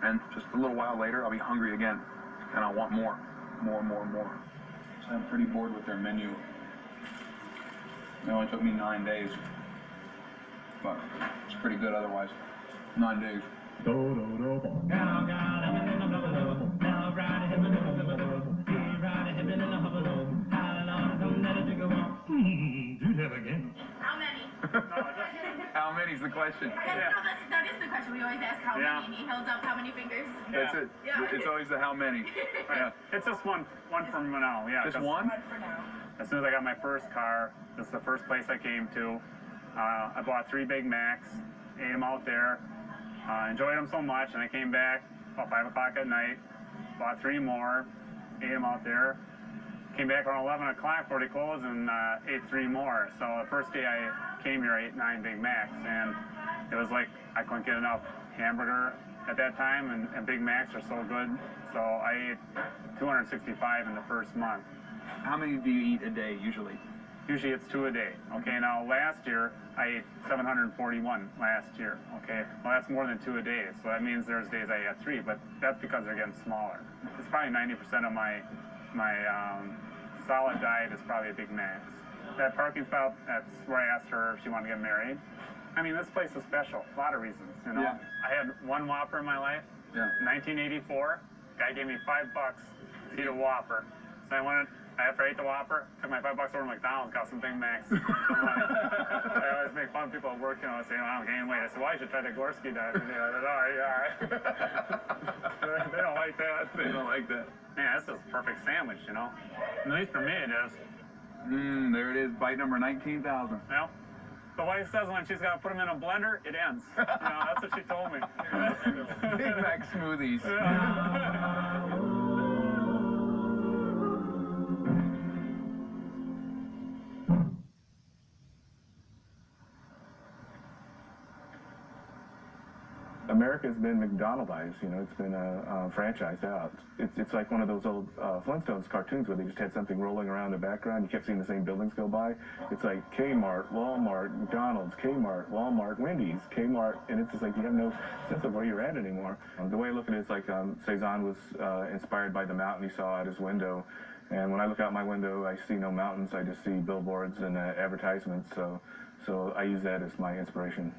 and just a little while later, I'll be hungry again. And I'll want more. More. So I'm pretty bored with their menu. It only took me 9 days. But it's pretty good otherwise. 9 days. Do that again. How many? How many's the question? That is the question. We always ask how many, and he holds up how many fingers. That's it. Yeah. It's always the how many. Yeah. It's just one for now, yeah. Just one? One for now. As soon as I got my first car, this is the first place I came to. I bought 3 Big Macs, ate them out there, enjoyed them so much, and I came back about 5 o'clock at night, bought 3 more, ate them out there, came back around 11 o'clock before they closed and ate 3 more. So the first day I came here, I ate 9 Big Macs, and it was like I couldn't get enough hamburger at that time, and Big Macs are so good. So I ate 265 in the first month. How many do you eat a day usually? Usually it's 2 a day. Okay, now last year I ate 741 last year. Okay, well that's more than 2 a day. So that means there's days I ate 3, but that's because they're getting smaller. It's probably 90% of my solid diet is probably a Big Macs. That parking spot, that's where I asked her if she wanted to get married. I mean, this place is special. A lot of reasons, Yeah. I had 1 Whopper in my life. Yeah. 1984, guy gave me $5 to eat a Whopper. So I went. After I ate the Whopper, took my $5 over to McDonald's, got some Big Macs. I always make fun of people at work, saying, I'm gaining weight. I said, well, you should try the Gorski diet. And they're like, oh, yeah. They don't like that. They don't like that. Man, this is a perfect sandwich, At least for me it is. There it is, bite number 19,000. Well, the wife says when she's got to put them in a blender, it ends. That's what she told me. Big Mac smoothies. America's been McDonaldized, you know, it's been franchised out. It's like one of those old Flintstones cartoons where they just had something rolling around in the background. You kept seeing the same buildings go by. It's like Kmart, Walmart, McDonald's, Kmart, Walmart, Wendy's, Kmart, and it's just like you have no sense of where you're at anymore. The way I look at it is like Cezanne was inspired by the mountain he saw out his window. And when I look out my window, I see no mountains. I just see billboards and advertisements. So I use that as my inspiration.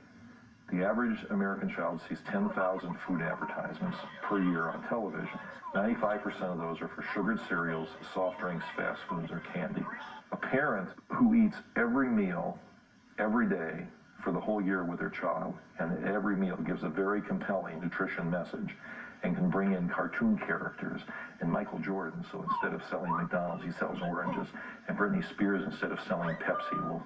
The average American child sees 10,000 food advertisements per year on television. 95% of those are for sugared cereals, soft drinks, fast foods, or candy. A parent who eats every meal, every day, for the whole year with their child, and every meal gives a very compelling nutrition message, and can bring in cartoon characters and Michael Jordan. So instead of selling McDonald's, he sells oranges. And Britney Spears, instead of selling Pepsi, will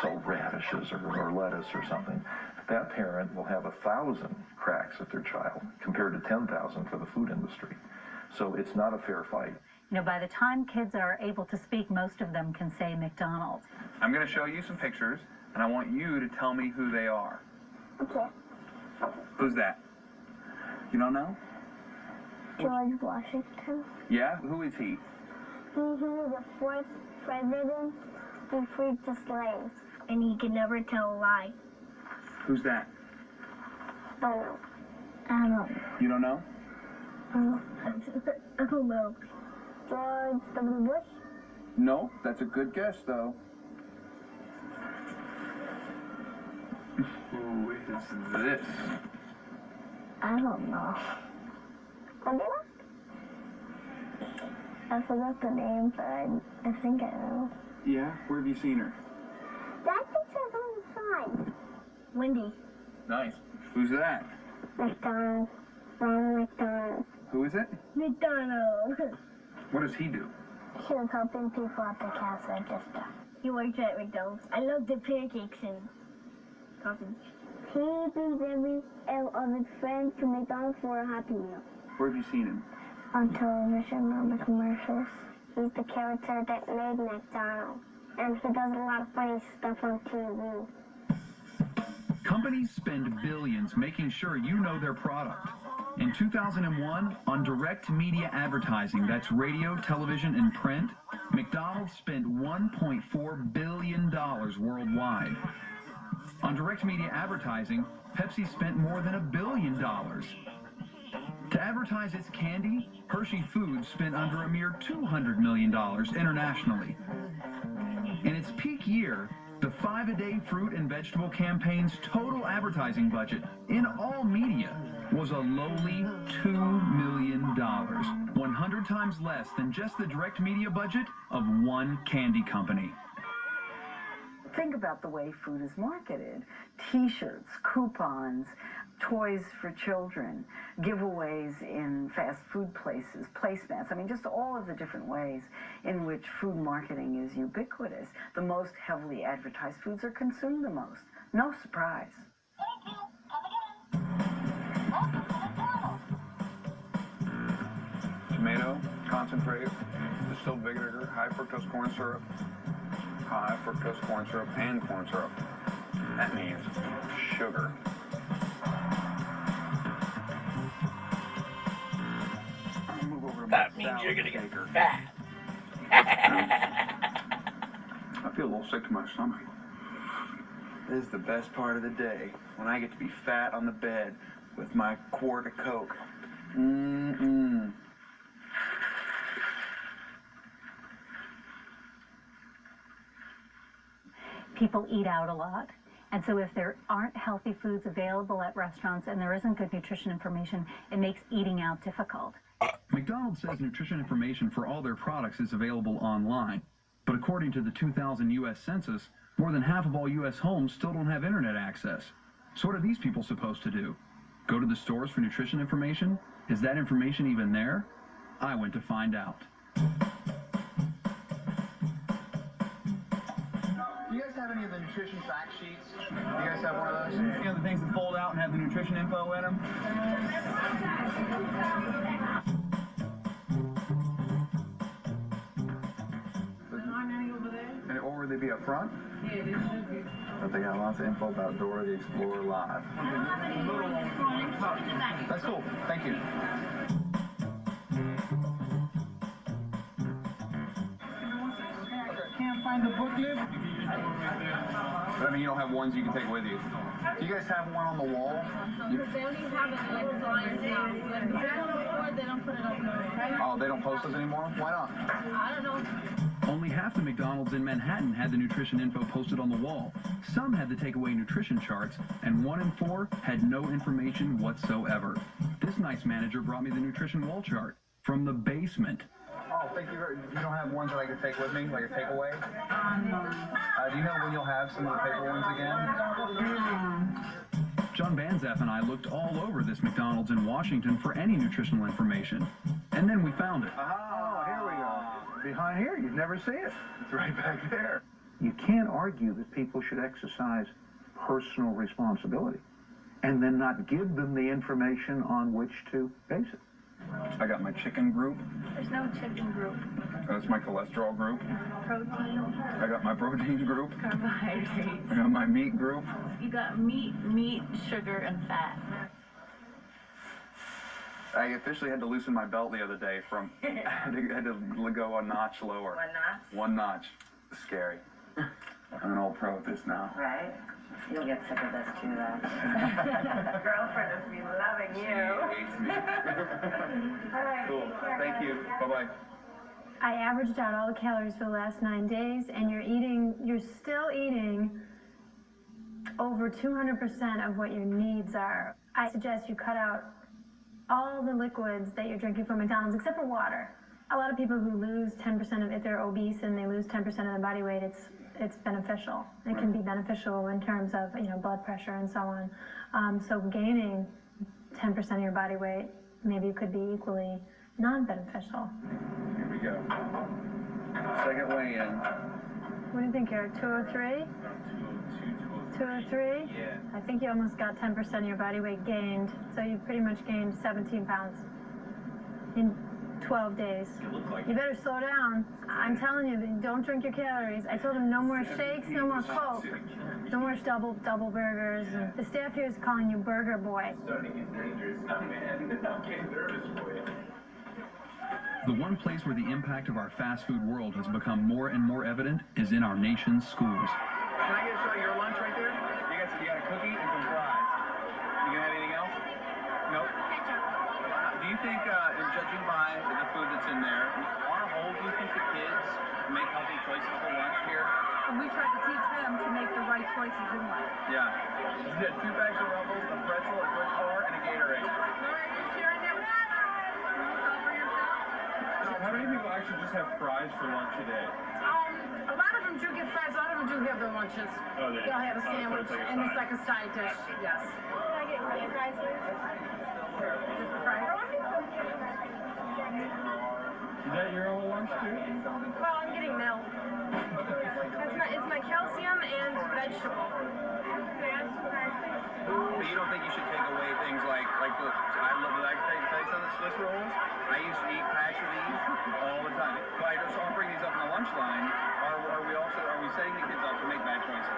sell radishes or lettuce or something. That parent will have 1,000 cracks at their child compared to 10,000 for the food industry. So it's not a fair fight. You know, by the time kids are able to speak, most of them can say McDonald's. I'm going to show you some pictures, and I want you to tell me who they are. Okay. Who's that? You don't know? George Washington. Yeah? Who is he? He was the fourth president who freed the slaves. And he could never tell a lie. Who's that? Don't know. I don't know. You don't know? I don't know. George W. Bush? No, that's a good guess, though. Who is this? I don't know. I forgot the name, but I think I know. Yeah? Where have you seen her? That picture's on the side. Wendy. Nice. Who's that? McDonald. Ronald McDonald. Who is it? McDonald. What does he do? He was helping people at the cash register. He worked at McDonald's. I love the pancakes and coffee. He brings every of his friends to McDonald's for a Happy Meal. Where have you seen him? On television, on the commercials. He's the character that made McDonald's. And he does a lot of funny stuff on TV. Companies spend billions making sure you know their product. In 2001, on direct media advertising, that's radio, television, and print, McDonald's spent $1.4 billion worldwide. On direct media advertising, Pepsi spent more than $1 billion. To advertise its candy, Hershey Foods spent under a mere $200 million internationally. In its peak year, the 5-a-day fruit and vegetable campaign's total advertising budget in all media was a lowly $2 million, 100 times less than just the direct media budget of one candy company. Think about the way food is marketed. T-shirts, coupons, toys for children, giveaways in fast food places, placemats. I mean, just all of the different ways in which food marketing is ubiquitous. The most heavily advertised foods are consumed the most. No surprise. Tomato, concentrate, distilled vinegar, high fructose corn syrup, and corn syrup. That means sugar. That means you're gonna get fat. I feel a little sick to my stomach. This is the best part of the day, when I get to be fat on the bed with my quart of Coke. Mm-mm. People eat out a lot. And so if there aren't healthy foods available at restaurants and there isn't good nutrition information, it makes eating out difficult. McDonald's says nutrition information for all their products is available online. But according to the 2000 U.S. Census, more than half of all U.S. homes still don't have internet access. So what are these people supposed to do? Go to the stores for nutrition information? Is that information even there? I went to find out. Do you guys have any of the nutrition fact sheets? Do you guys have one of those? You know, the things that fold out and have the nutrition info in them? Or would they be up front? Yeah, they should be. But they got lots of info about Dora the Explorer live. That's cool. Thank you. Can't find the booklet. But I mean, you don't have ones you can take with you. Do you guys have one on the wall? They only have it in like flyers now. Like before, they don't put it up anymore. Oh, they don't post those anymore? Why not? I don't know. Only half the McDonald's in Manhattan had the nutrition info posted on the wall. Some had the takeaway nutrition charts, and 1 in 4 had no information whatsoever. This nice manager brought me the nutrition wall chart from the basement. Oh, thank you. You don't have ones that I can take with me, like a takeaway? Do you know when you'll have some of the paper ones again? John Banzaf and I looked all over this McDonald's in Washington for any nutritional information. And then we found it. Oh, here we go. Behind here, you'd never see it. It's right back there. You can't argue that people should exercise personal responsibility and then not give them the information on which to base it. I got my chicken group. There's no chicken group. That's my cholesterol group. Protein. I got my protein group. Carbohydrates. I got my meat group. You got meat, sugar, and fat. I officially had to loosen my belt the other day from, I had to go a notch lower. 1 notch? 1 notch. Scary. I'm an old pro at this now. Right? You'll get sick of this too, though. Girlfriend is be loving you. She hates me. Cool. Thank you. Bye-bye. I averaged out all the calories for the last 9 days, and you're still eating over 200% of what your needs are. I suggest you cut out all the liquids that you're drinking from McDonald's, except for water. A lot of people who lose 10% of, if they're obese and they lose 10% of their body weight, it's beneficial. It can be beneficial in terms of, blood pressure and so on. So gaining 10% of your body weight maybe could be equally non-beneficial. Here we go. Second weigh-in. What do you think, you're at 203? 203? Yeah. I think you almost got 10% of your body weight gained, so you pretty much gained 17 pounds in 12 days. You better slow down. I'm telling you, don't drink your calories. I told him no more shakes, no more Coke, no more double burgers. And the staff here is calling you Burger Boy. Starting to get dangerous now, man. I'm getting nervous for you. The one place where the impact of our fast food world has become more and more evident is in our nation's schools. Can I get a shot of your lunch right there? You got a cookie and some fries. You gonna have anything else? Nope. Do you think, judging by the food that's in there, on a whole, do you think the kids make healthy choices for lunch here? And we try to teach them to make the right choices in life. Yeah. You had 2 bags of Ruffles, a pretzel, a Twix bar, and a Gatorade. Laura, you sharing that with us? For yourself? How many people actually just have fries for lunch a day? A lot of them do get fries. A lot of them do have their lunches. Oh, they do. They'll have a sandwich, and it's like a side dish. Yes. Can I get French fries, please? Just the fries. Is that your own lunch too? Well, I'm getting milk. It's my calcium and vegetable. But you don't think you should take away things like the, I love the, I can tell you some of the Swiss rolls. I used to eat packs of these all the time. But I just offering these up on the lunch line. Are we setting the kids up to make bad choices?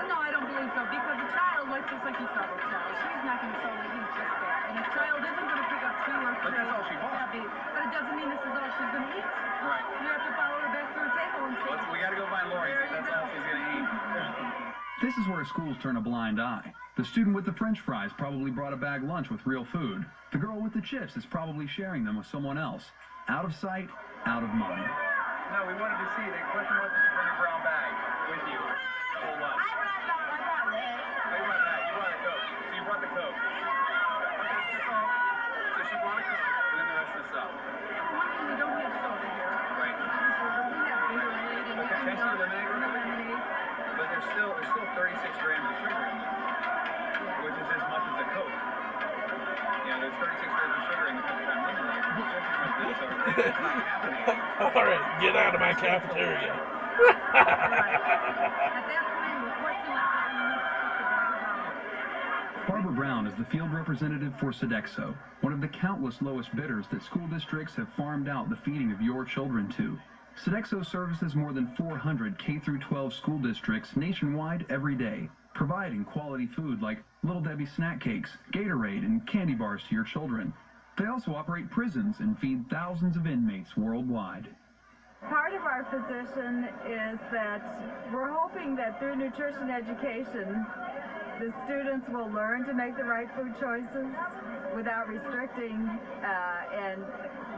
No, I don't believe so, because a child, like just like you saw with child, she's not going to solely eat just that. And a child isn't going to pick up 2 or 3. But that's all she bought. But it doesn't mean this is all she's going to eat. Right. You have to follow her back to her table and say, We got to go find Lori. That's all she's going to eat. This is where schools turn a blind eye. The student with the French fries probably brought a bag lunch with real food. The girl with the chips is probably sharing them with someone else. Out of sight, out of mind. No, we wanted to see. The question was, did you bring a brown bag with you? Whole lunch. I brought this. You brought that. You brought a Coke. So you brought the Coke. So she brought a Coke, and then the rest of the stuff. One thing, we don't have soda here. Right. We have Gatorade and we Can have you lemonade? But there's still 36 grams of sugar in it, which is as much as a Coke. There's 36 grams of sugar in the Coke time lemonade. So it's not happening. All right, get out of my cafeteria. Barbara Brown is the field representative for Sodexo, one of the countless lowest bidders that school districts have farmed out the feeding of your children to. Sodexo services more than 400 K-12 school districts nationwide every day, providing quality food like Little Debbie snack cakes, Gatorade, and candy bars to your children. They also operate prisons and feed thousands of inmates worldwide. Part of our position is that we're hoping that through nutrition education, the students will learn to make the right food choices without restricting and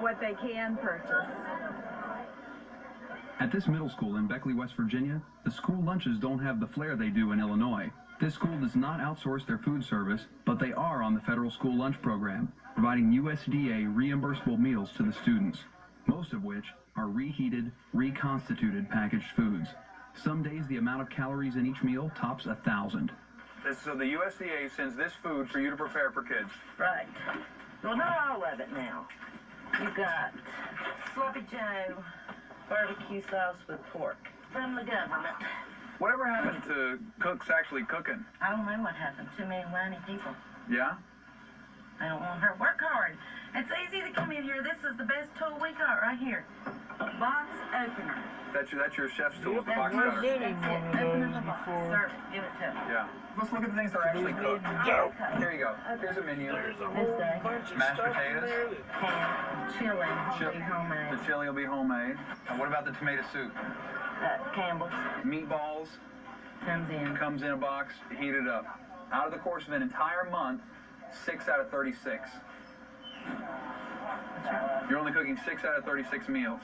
what they can purchase. At this middle school in Beckley, West Virginia, the school lunches don't have the flair they do in Illinois. This school does not outsource their food service, but they are on the federal school lunch program, providing USDA reimbursable meals to the students, most of which are reheated, reconstituted packaged foods. Some days the amount of calories in each meal tops 1,000. So the USDA sends this food for you to prepare for kids. Right. Well, not all of it now. You got Sloppy Joe barbecue sauce with pork from the government. Whatever happened to cooks actually cooking? I don't know what happened. Too many whiny people. Yeah? I don't want her to work hard. It's easy to come in here. This is the best tool we got right here. Box opener. That's your chef's tool, the box That's cutter. it. Open the box. Serve it. Give it to them. Yeah. Let's look at the things that are actually cooked. Here you go. Here's a menu. Mashed potatoes. Ham, chili, will be homemade. The chili will be homemade. And what about the tomato soup? Campbell's. Meatballs. Comes in a box, heated up. Out of the course of an entire month, 6 out of 36. You're only cooking 6 out of 36 meals.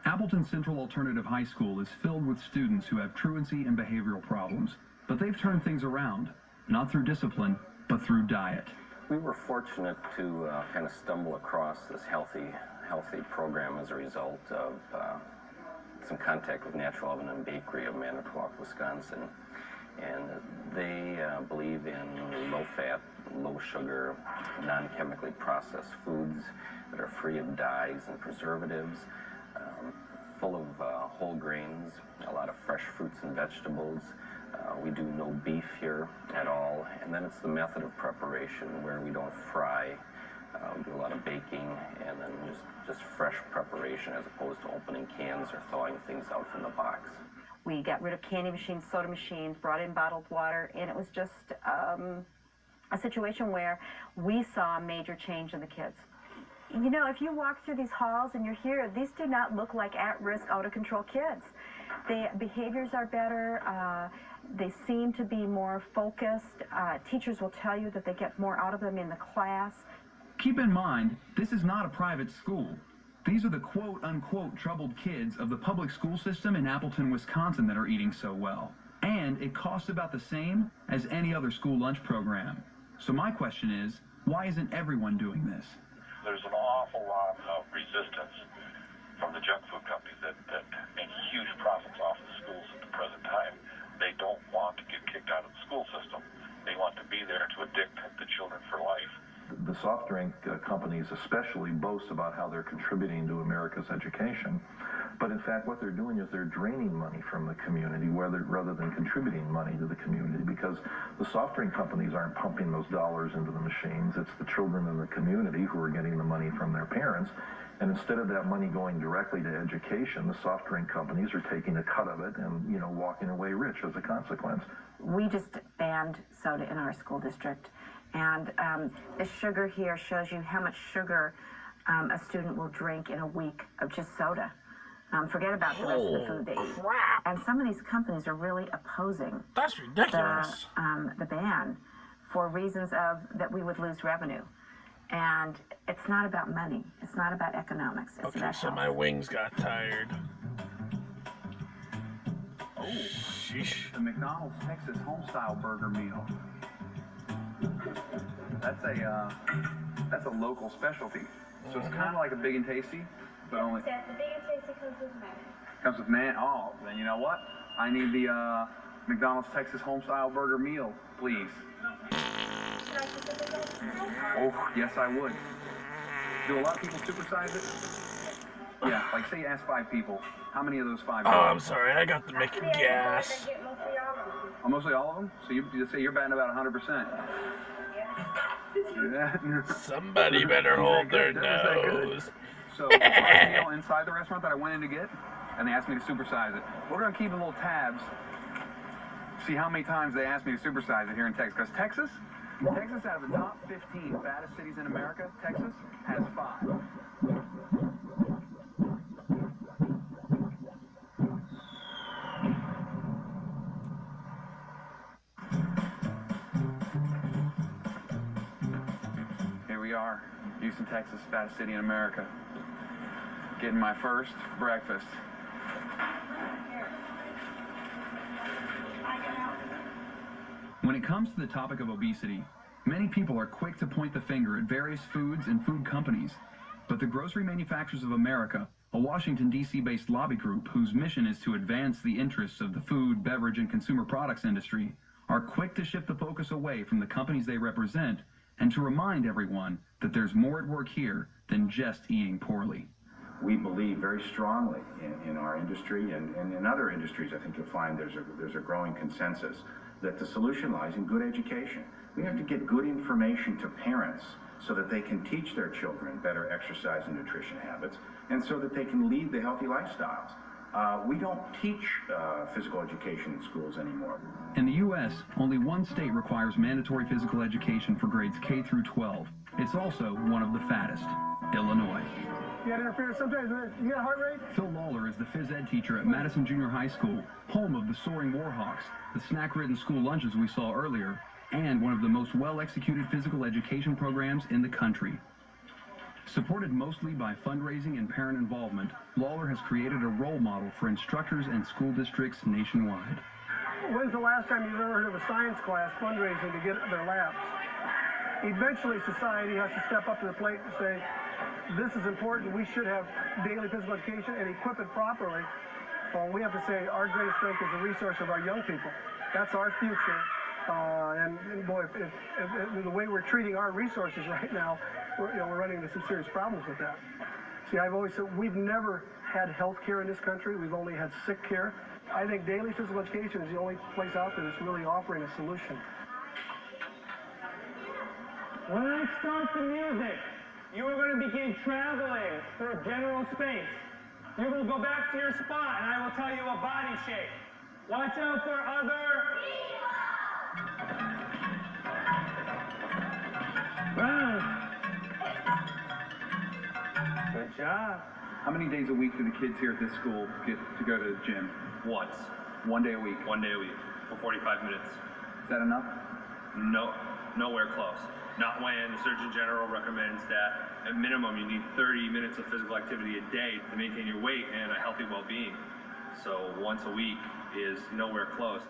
Appleton Central Alternative High School is filled with students who have truancy and behavioral problems, but they've turned things around, not through discipline, but through diet. We were fortunate to kind of stumble across this healthy program as a result of some contact with Natural Oven and Bakery of Manitowoc, Wisconsin. And they believe in low-fat, low-sugar, non-chemically processed foods that are free of dyes and preservatives, full of whole grains, a lot of fresh fruits and vegetables. We do no beef here at all. And then it's the method of preparation where we don't fry. We do a lot of baking and then just fresh preparation as opposed to opening cans or thawing things out from the box. We got rid of candy machines, soda machines, brought in bottled water, and it was just a situation where we saw a major change in the kids. You know, if you walk through these halls and you're here, these do not look like at-risk, out-of-control kids. Their behaviors are better. They seem to be more focused. Teachers will tell you that they get more out of them in the class. Keep in mind, this is not a private school. These are the quote-unquote troubled kids of the public school system in Appleton, Wisconsin that are eating so well. And it costs about the same as any other school lunch program. So my question is, why isn't everyone doing this? There's an awful lot of resistance from the junk food companies that make huge profits off of the schools at the present time. They don't want to get kicked out of the school system. They want to be there to addict the children for life. The soft drink companies especially boast about how they're contributing to America's education. But in fact, what they're doing is they're draining money from the community rather than contributing money to the community, because the soft drink companies aren't pumping those dollars into the machines. It's the children in the community who are getting the money from their parents. And instead of that money going directly to education, the soft drink companies are taking a cut of it and, you know, walking away rich as a consequence. We just banned soda in our school district. And the sugar here shows you how much sugar a student will drink in a week of just soda. Forget about the rest of the food they eat. And some of these companies are really opposing That's ridiculous. the ban for reasons of that we would lose revenue. And it's not about money. It's not about economics. It's Okay, about so health. my wings got tired. Oh, sheesh. The McDonald's Texas Homestyle Burger Meal. That's a local specialty. So it's kind of like a Big and Tasty, but only The Big and Tasty comes with mayonnaise. comes with man. Oh, then you know what? I need the McDonald's Texas Homestyle Burger Meal, please. Oh, yes, I would. Do a lot of people supersize it? Yeah, like say you ask 5 people, how many of those 5? Oh, I'm sorry, I got to make gas. Oh, mostly all of them? So you say you're batting about 100%. Yeah. Somebody better hold their nose. So I bought a meal inside the restaurant that I went in to get, and they asked me to supersize it. We're going to keep little tabs, see how many times they asked me to supersize it here in Texas. Because Texas, out of the top 15 fattest cities in America, Texas has 5. Here we are, Houston, Texas, fattest city in America. Getting my first breakfast. When it comes to the topic of obesity, many people are quick to point the finger at various foods and food companies. But the Grocery Manufacturers of America, a Washington, D.C.-based lobby group whose mission is to advance the interests of the food, beverage, and consumer products industry, are quick to shift the focus away from the companies they represent and to remind everyone that there's more at work here than just eating poorly. We believe very strongly in our industry and in other industries. I think you'll find there's a growing consensus that the solution lies in good education. We have to get good information to parents so that they can teach their children better exercise and nutrition habits, and so that they can lead the healthy lifestyles. We don't teach physical education in schools anymore. In the U.S., only one state requires mandatory physical education for grades K through 12. It's also one of the fattest, Illinois. You got interference sometimes with it. You got a heart rate? Phil Lawler is the phys ed teacher at Madison Junior High School, home of the Soaring Warhawks, the snack-ridden school lunches we saw earlier, and one of the most well-executed physical education programs in the country. Supported mostly by fundraising and parent involvement, Lawler has created a role model for instructors and school districts nationwide. When's the last time you've ever heard of a science class fundraising to get their labs? Eventually, society has to step up to the plate and say, this is important, we should have daily physical education and equip it properly. Well, we have to say our greatest strength is the resource of our young people. That's our future. And boy, if the way we're treating our resources right now, we're running into some serious problems with that. See, I've always said we've never had health care in this country. We've only had sick care. I think daily physical education is the only place out there that's really offering a solution. When I start the music, you are going to begin traveling through general space. You will go back to your spot, and I will tell you a body shape. Watch out for other round. Good job. How many days a week do the kids here at this school get to go to the gym? Once. 1 day a week? 1 day a week for 45 minutes. Is that enough? No, nowhere close. Not when the Surgeon General recommends that at minimum you need 30 minutes of physical activity a day to maintain your weight and a healthy well-being. So once a week is nowhere close.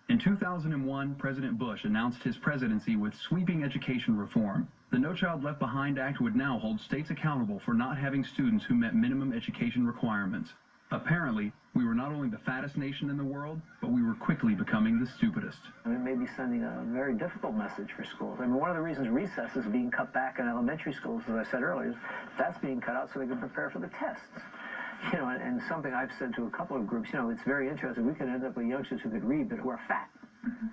In 2001, President Bush announced his presidency with sweeping education reform. The No Child Left Behind Act would now hold states accountable for not having students who met minimum education requirements. Apparently, we were not only the fattest nation in the world, but we were quickly becoming the stupidest. It may be sending a very difficult message for schools. I mean, one of the reasons recess is being cut back in elementary schools, as I said earlier, is that's being cut out so they can prepare for the tests. You know, and something I've said to a couple of groups, it's very interesting. We could end up with youngsters who could read, but who are fat.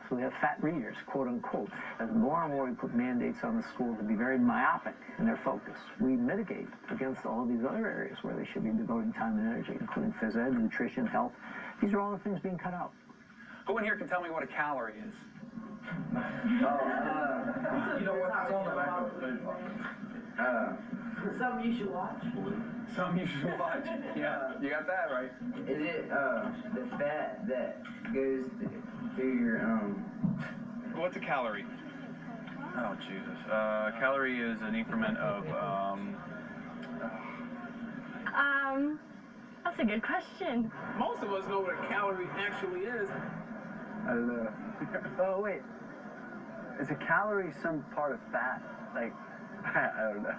So we have fat readers, quote unquote. As more and more we put mandates on the schools to be very myopic in their focus, we mitigate against all of these other areas where they should be devoting time and energy, including phys ed, nutrition, health. These are all the things being cut out. Who in here can tell me what a calorie is? You know what's on the back of the food box? Something you should watch. Something you should watch. Yeah, you got that right. Is it the fat that goes through your What's a calorie? Oh Jesus. Calorie is an increment of That's a good question. Most of us know what a calorie actually is. I don't know. Oh wait, is a calorie some part of fat? Like, I don't know.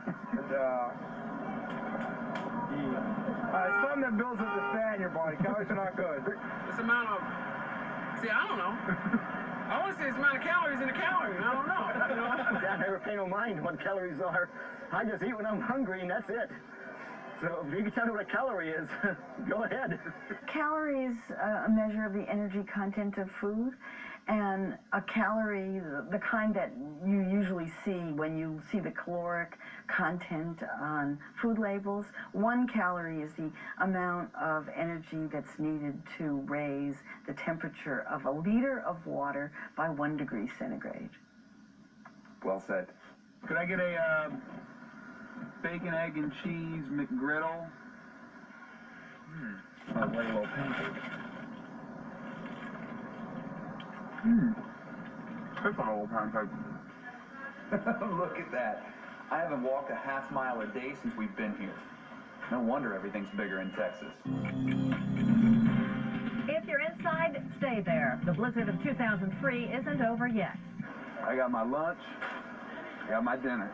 It's something that builds up the fat in your body. Calories are not good. This amount of, I don't know. I want to say it's amount of calories in a calorie. I don't know. I never pay no mind what calories are. I just eat when I'm hungry and that's it. So if you can tell me what a calorie is, go ahead. Calorie is a measure of the energy content of food, And a calorie, the kind that you usually see when you see the caloric content on food labels, 1 calorie is the amount of energy that's needed to raise the temperature of a liter of water by 1 degree centigrade. Well said. Could I get a bacon, egg, and cheese McGriddle? I'd like a little pancake. Pick on a little pancake. Look at that. I haven't walked a half mile a day since we've been here. No wonder everything's bigger in Texas. If you're inside, stay there. The blizzard of 2003 isn't over yet. I got my lunch. I got my dinner.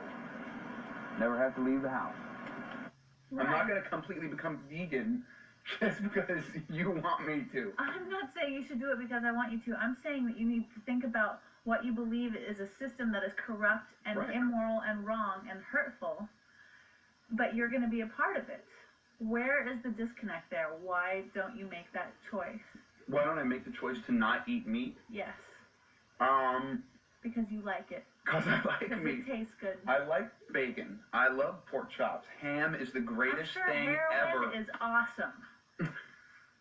Never have to leave the house. Right. I'm not going to completely become vegan just because you want me to. I'm not saying you should do it because I want you to. I'm saying that you need to think about what you believe is a system that is corrupt and immoral and wrong and hurtful, but you're going to be a part of it. Where is the disconnect there? Why don't you make that choice? Why don't I make the choice to not eat meat? Yes. Because you like it. Because I like Because meat. it tastes good. I like bacon. I love pork chops. Ham is the greatest thing heroin ever. is awesome.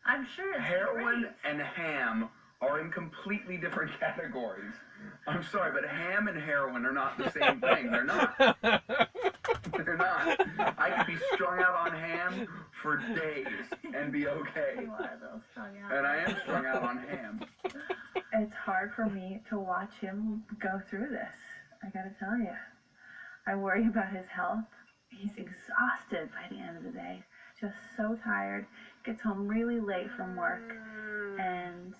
I'm sure it's Heroin great. and ham are in completely different categories. I'm sorry, but ham and heroin are not the same thing. They're not. They're not. I could be strung out on ham for days and be okay. You are though, strung out. And I am strung out on ham. It's hard for me to watch him go through this. I gotta tell you. I worry about his health. He's exhausted by the end of the day. Just so tired. Gets home really late from work. And,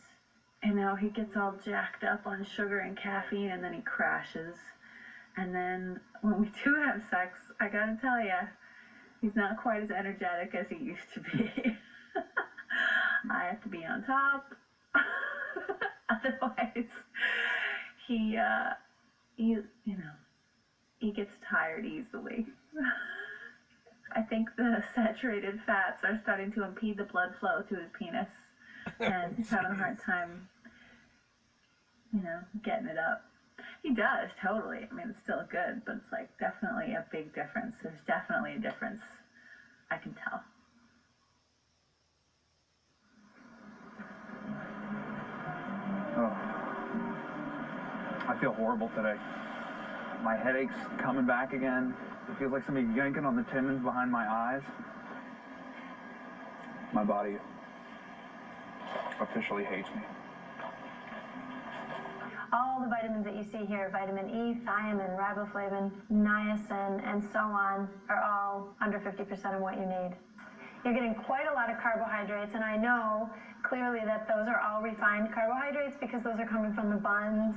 you know, he gets all jacked up on sugar and caffeine and then he crashes. And then when we do have sex, I gotta tell you, he's not quite as energetic as he used to be. I have to be on top. Otherwise, he gets tired easily. I think the saturated fats are starting to impede the blood flow to his penis, and he's having a hard time, getting it up. He does, totally. I mean, it's still good, but it's like definitely a big difference. There's definitely a difference. I can tell. Oh. I feel horrible today. My headache's coming back again. It feels like somebody yanking on the tendons behind my eyes. My body officially hates me. All the vitamins that you see here, vitamin E, thiamine, riboflavin, niacin, and so on, are all under 50% of what you need. You're getting quite a lot of carbohydrates, and I know clearly that those are all refined carbohydrates because those are coming from the buns,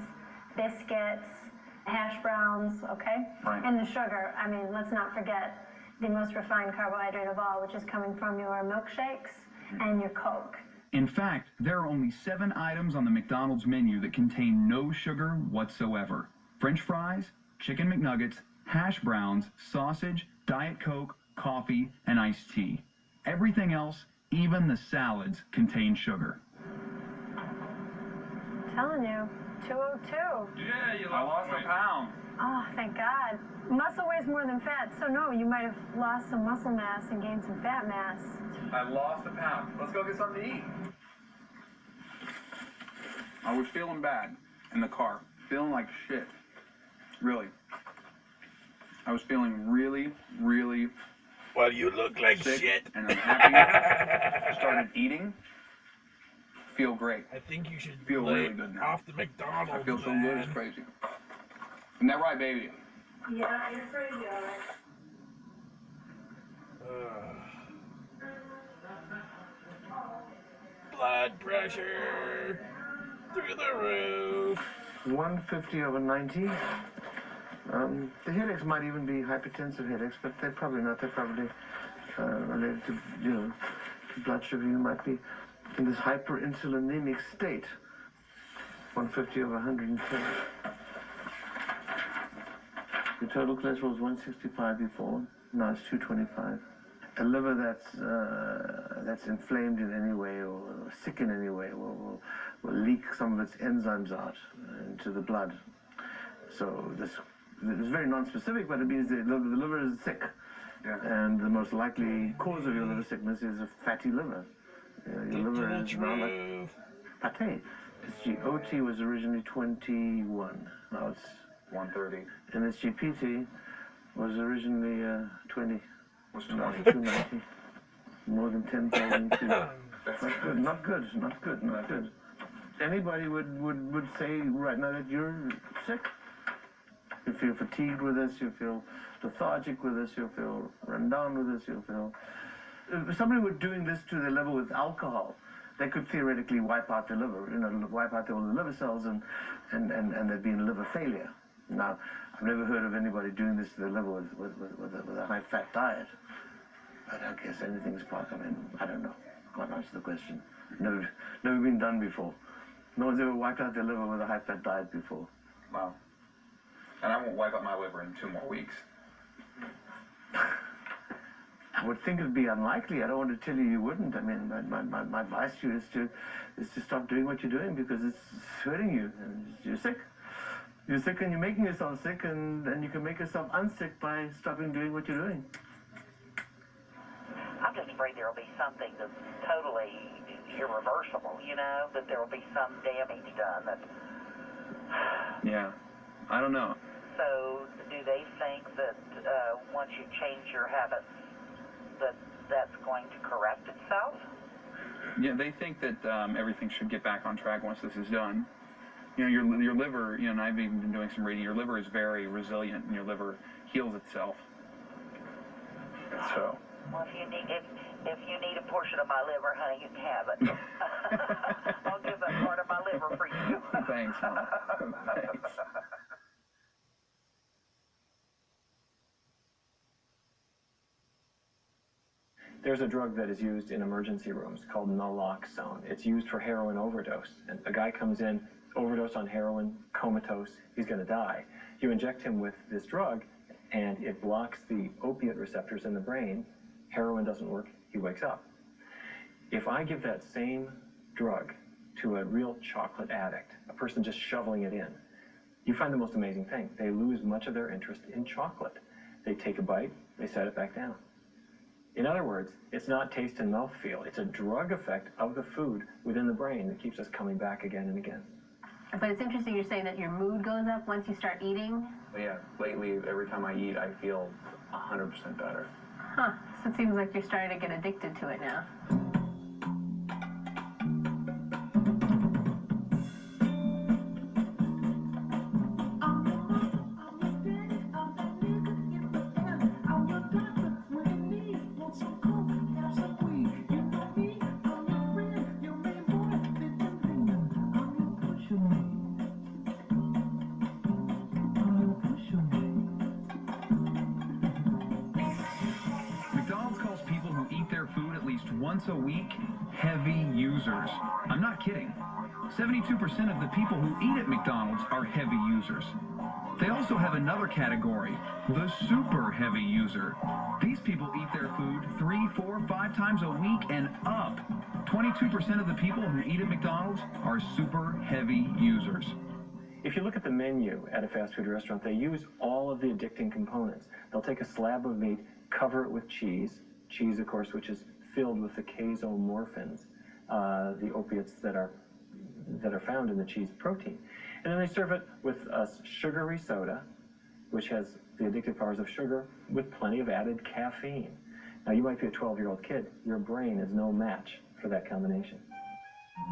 biscuits, hash browns, okay? Right. And the sugar. I mean, let's not forget the most refined carbohydrate of all, which is coming from your milkshakes and your Coke. In fact, there are only 7 items on the McDonald's menu that contain no sugar whatsoever. French fries, chicken McNuggets, hash browns, sausage, Diet Coke, coffee, and iced tea. Everything else, even the salads, contain sugar. I'm telling you, 202. Yeah, I lost a pound. Oh, thank God. Muscle weighs more than fat, so no, you might have lost some muscle mass and gained some fat mass. I lost a pound. Let's go get something to eat. I was feeling bad in the car. Feeling like shit. Really. I was feeling really, really Well, you look like sick, shit. and I'm happy. Started eating. Feel great. I think you should Feel lay really good now. off the McDonald's. I feel so good, it's crazy. Isn't that right, baby? Yeah, you're crazy, all right. Blood pressure through the roof. 150/90. The headaches might even be hypertensive headaches, but they're probably not. They're probably related to, blood sugar. You might be in this hyperinsulinemic state. 150/110. Your total cholesterol was 165 before. Now it's 225. a liver that's inflamed in any way or sick in any way will leak some of its enzymes out into the blood. So this is very non-specific, but it means the liver is sick. Yeah. And the most likely cause of your liver sickness is a fatty liver. Your liver is now like pate. Its GOT was originally 21. Now it's 130. And its GPT was originally 20. Was 20. 290. More than 10,000. Not good. Anybody would say right now that you're sick. You feel fatigued with this, you feel lethargic with this, you feel run down with this, you feel... If somebody were doing this to the level with alcohol, they could theoretically wipe out the liver, wipe out all the liver cells and there'd be liver failure. Now, I've never heard of anybody doing this to the level with a high-fat diet. But I guess anything's possible. I mean, I don't know. Can't answer the question. Never been done before. No one's ever wiped out their liver with a high-fat diet before. Wow. And I won't wipe out my liver in 2 more weeks. I would think it'd be unlikely. I don't want to tell you wouldn't. I mean, my advice to you is to stop doing what you're doing because it's hurting you. And you're sick. You're sick and you're making yourself sick, and you can make yourself unsick by stopping doing what you're doing. I'm just afraid there will be something that's totally irreversible, that there will be some damage done. Yeah. I don't know. So do they think that once you change your habits, that's going to correct itself? Yeah, they think that everything should get back on track once this is done. Your liver, and I've even been doing some reading, your liver is very resilient and your liver heals itself. So. Well, if you need a portion of my liver, honey, you can have it. I'll give that part of my liver for you. Thanks, Mom. Thanks. There's a drug that is used in emergency rooms called naloxone. It's used for heroin overdose. And a guy comes in, overdose on heroin, comatose, he's going to die. You inject him with this drug, and it blocks the opiate receptors in the brain. Heroin doesn't work, he wakes up. If I give that same drug to a real chocolate addict, a person just shoveling it in, you find the most amazing thing. They lose much of their interest in chocolate. They take a bite, they set it back down. In other words, it's not taste and mouthfeel. It's a drug effect of the food within the brain that keeps us coming back again and again. But it's interesting you're saying that your mood goes up once you start eating. Yeah, lately, every time I eat, I feel 100% better. Huh. So it seems like you're starting to get addicted to it now. Once a week, heavy users. I'm not kidding. 72% of the people who eat at McDonald's are heavy users. They also have another category, the super heavy user. These people eat their food 3, 4, 5 times a week and up. 22% of the people who eat at McDonald's are super heavy users. If you look at the menu at a fast food restaurant, they use all of the addicting components. They'll take a slab of meat, cover it with cheese, of course, which is filled with the casomorphins, the opiates that are found in the cheese protein. And then they serve it with a sugary soda, which has the addictive powers of sugar, with plenty of added caffeine. Now, you might be a 12-year-old kid. Your brain is no match for that combination.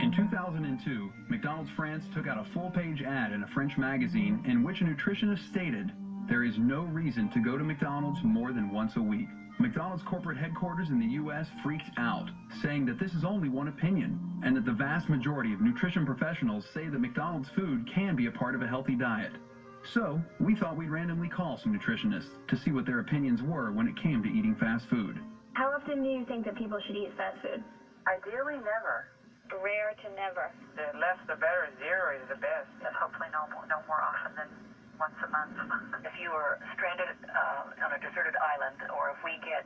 In 2002, McDonald's France took out a full-page ad in a French magazine in which a nutritionist stated, "There is no reason to go to McDonald's more than once a week." McDonald's corporate headquarters in the U.S. freaked out, saying that this is only one opinion, and that the vast majority of nutrition professionals say that McDonald's food can be a part of a healthy diet. So, we thought we'd randomly call some nutritionists to see what their opinions were when it came to eating fast food. How often do you think that people should eat fast food? Ideally, never. Rare to never. The less the better. 0 is the best. And hopefully no more often than once a month. If you are stranded on a deserted island, or if we get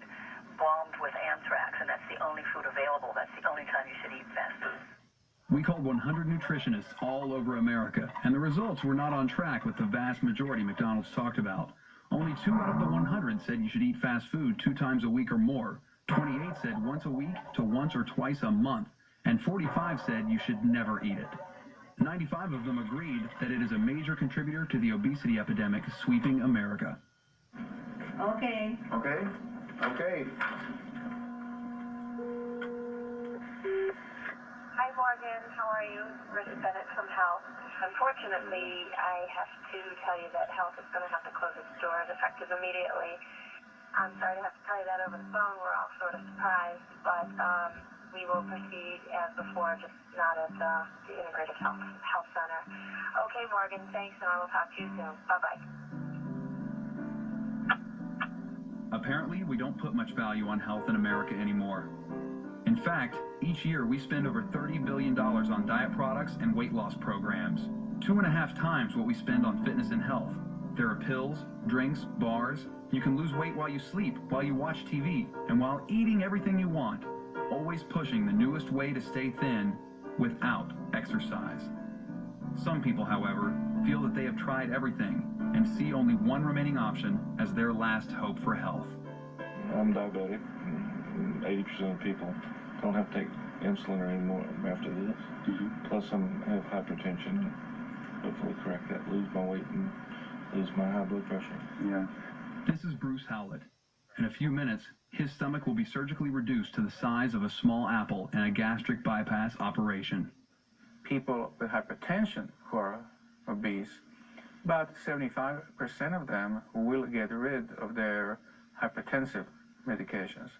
bombed with anthrax, and that's the only food available. That's the only time you should eat fast food. We called 100 nutritionists all over America, and the results were not on track with the vast majority McDonald's talked about. Only 2 out of the 100 said you should eat fast food 2 times a week or more. 28 said once a week to once or twice a month, and 45 said you should never eat it. 95 of them agreed that it is a major contributor to the obesity epidemic sweeping America. Okay. Okay. Okay. Hi, Morgan. How are you? Rick Bennett from Health. Unfortunately, I have to tell you that Health is going to have to close its doors effective immediately. I'm sorry to have to tell you that over the phone. We're all sort of surprised, but we will proceed as before, just not at the Integrative Health Center. Okay, Morgan. Thanks, and I will talk to you soon. Bye-bye. Apparently, we don't put much value on health in America anymore. In fact, each year we spend over $30 billion on diet products and weight loss programs, 2.5 times what we spend on fitness and health. There are pills, drinks, bars. You can lose weight while you sleep, while you watch TV, and while eating everything you want, always pushing the newest way to stay thin without exercise. Some people, however, feel that they have tried everything and see only one remaining option as their last hope for health. I'm diabetic. 80% of people don't have to take insulin or anymore after this. Plus, I have hypertension. Hopefully correct that, lose my weight and lose my high blood pressure. Yeah. This is Bruce Howlett. In a few minutes, his stomach will be surgically reduced to the size of a small apple in a gastric bypass operation. People with hypertension who are obese, about 75% of them will get rid of their hypertensive medications.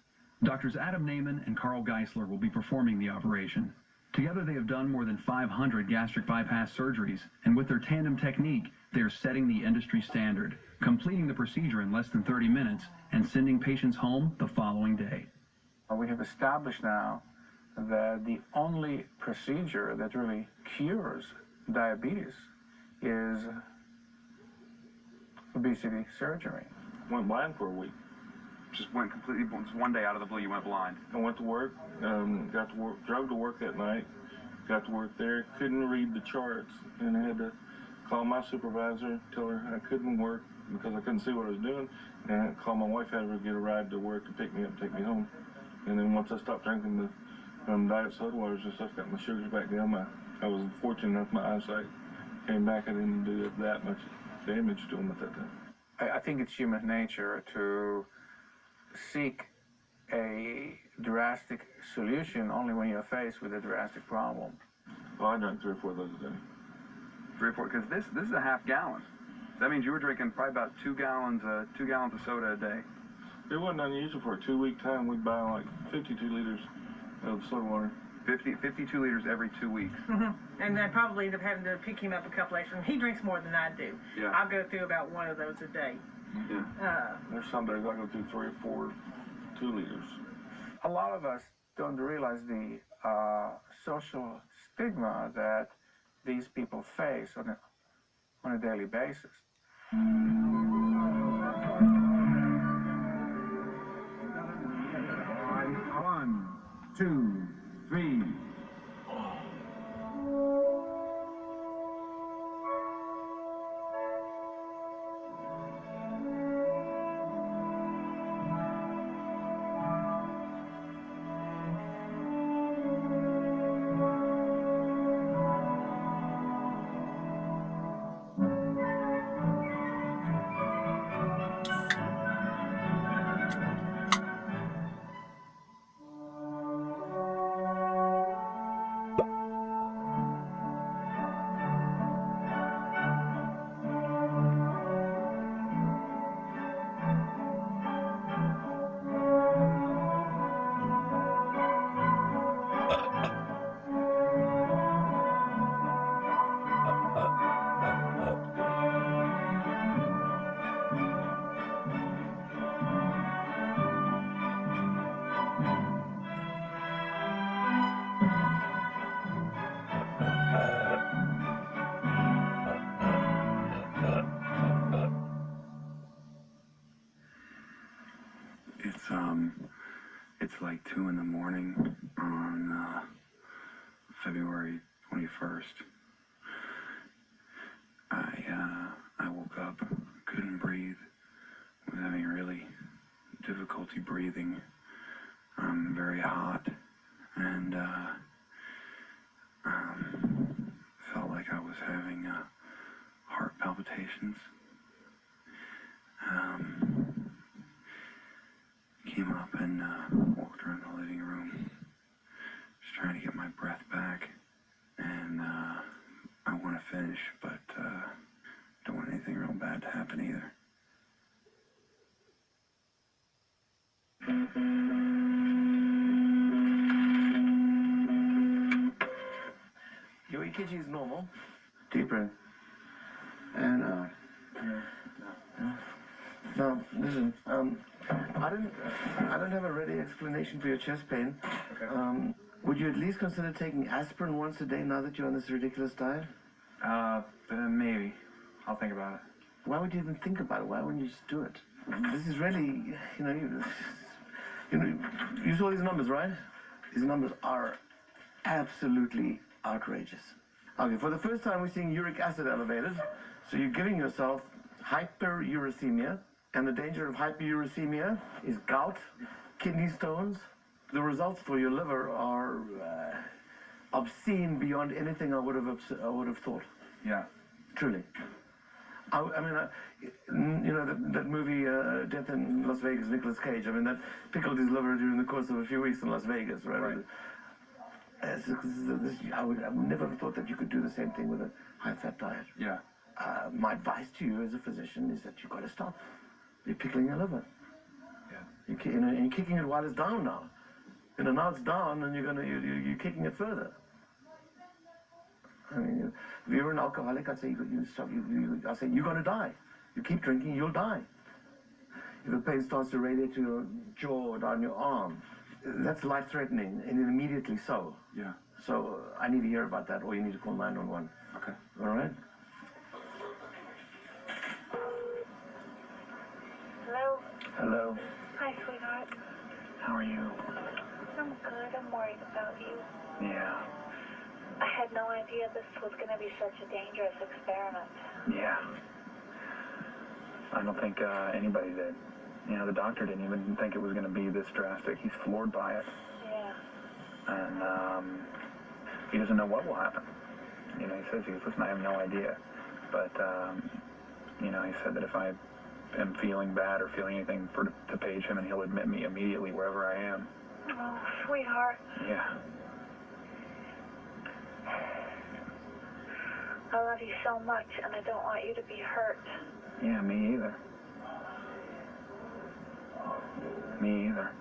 Doctors Adam Naiman and Carl Geisler will be performing the operation. Together they have done more than 500 gastric bypass surgeries, and with their tandem technique, they are setting the industry standard, completing the procedure in less than 30 minutes and sending patients home the following day. We have established now that the only procedure that really cures diabetes is obesity surgery. Went blind for a week. Just went completely, just one day out of the blue, you went blind. I went to work, got to work, drove to work that night, got to work there, couldn't read the charts, and I had to call my supervisor, tell her I couldn't work because I couldn't see what I was doing, and I had to call my wife, had her get a ride to work to pick me up and take me home. And then once I stopped drinking the diet soda waters and stuff, got my sugars back down. I was fortunate enough my eyesight came back. I didn't do that much damage to them at that time. I think it's human nature to seek a drastic solution only when you're faced with a drastic problem. Well, I drank 3 or 4 of those a day. 3 or 4, because this is a half gallon. That means you were drinking probably about 2 gallons of soda a day. It wasn't unusual for a 2-week time. We'd buy like 52 liters of soda water. 52 liters every 2 weeks. And I probably end up having to pick him up a couple extra. He drinks more than I do. Yeah. I'll go through about 1 of those a day. Yeah. There's some days I go through 3 or 4 2 liters. A lot of us don't realize the social stigma that these people face on a daily basis. 1, 2, 3. It's like 2 in the morning on February 21st. I woke up, couldn't breathe, was having really difficulty breathing. I'm very hot, and felt like I was having heart palpitations. Came up and walked around the living room, just trying to get my breath back, and I want to finish, but don't want anything real bad to happen either. Your EKG is normal. Deep breath. And now, listen. I don't have a ready explanation for your chest pain. Okay. Would you at least consider taking aspirin once a day now that you're on this ridiculous diet? Maybe. I'll think about it. Why would you even think about it? Why wouldn't you just do it? This is really, you saw these numbers, right? These numbers are absolutely outrageous. Okay, for the first time we're seeing uric acid elevated, so you're giving yourself hyperuricemia, and the danger of hyperuricemia is gout, kidney stones. The results for your liver are obscene beyond anything I would have thought. Yeah. Truly. That movie, Death in Las Vegas, Nicolas Cage, that pickled his liver during the course of a few weeks in Las Vegas, right? I would never have thought that you could do the same thing with a high-fat diet. Yeah. My advice to you as a physician is that you've got to stop. You're pickling your liver. Yeah. You're kicking it while it's down now. Now it's down, and you're kicking it further. If you're an alcoholic, I'd say you stop. I'd say you're going to die. You keep drinking, you'll die. If the pain starts to radiate to your jaw or down your arm, that's life-threatening, and immediately so. Yeah. So I need to hear about that, or you need to call 911. Okay. All right? Hello? Hello. Hi, sweetheart. How are you? I'm good. I'm worried about you. Yeah. I had no idea this was going to be such a dangerous experiment. Yeah. I don't think anybody did. The doctor didn't even think it was going to be this drastic. He's floored by it. Yeah. And he doesn't know what will happen. He says, listen, I have no idea. But, he said that if I am feeling bad or feeling anything to page him, and he'll admit me immediately wherever I am. Oh, sweetheart. Yeah. I love you so much, and I don't want you to be hurt. Yeah, me either. Me either.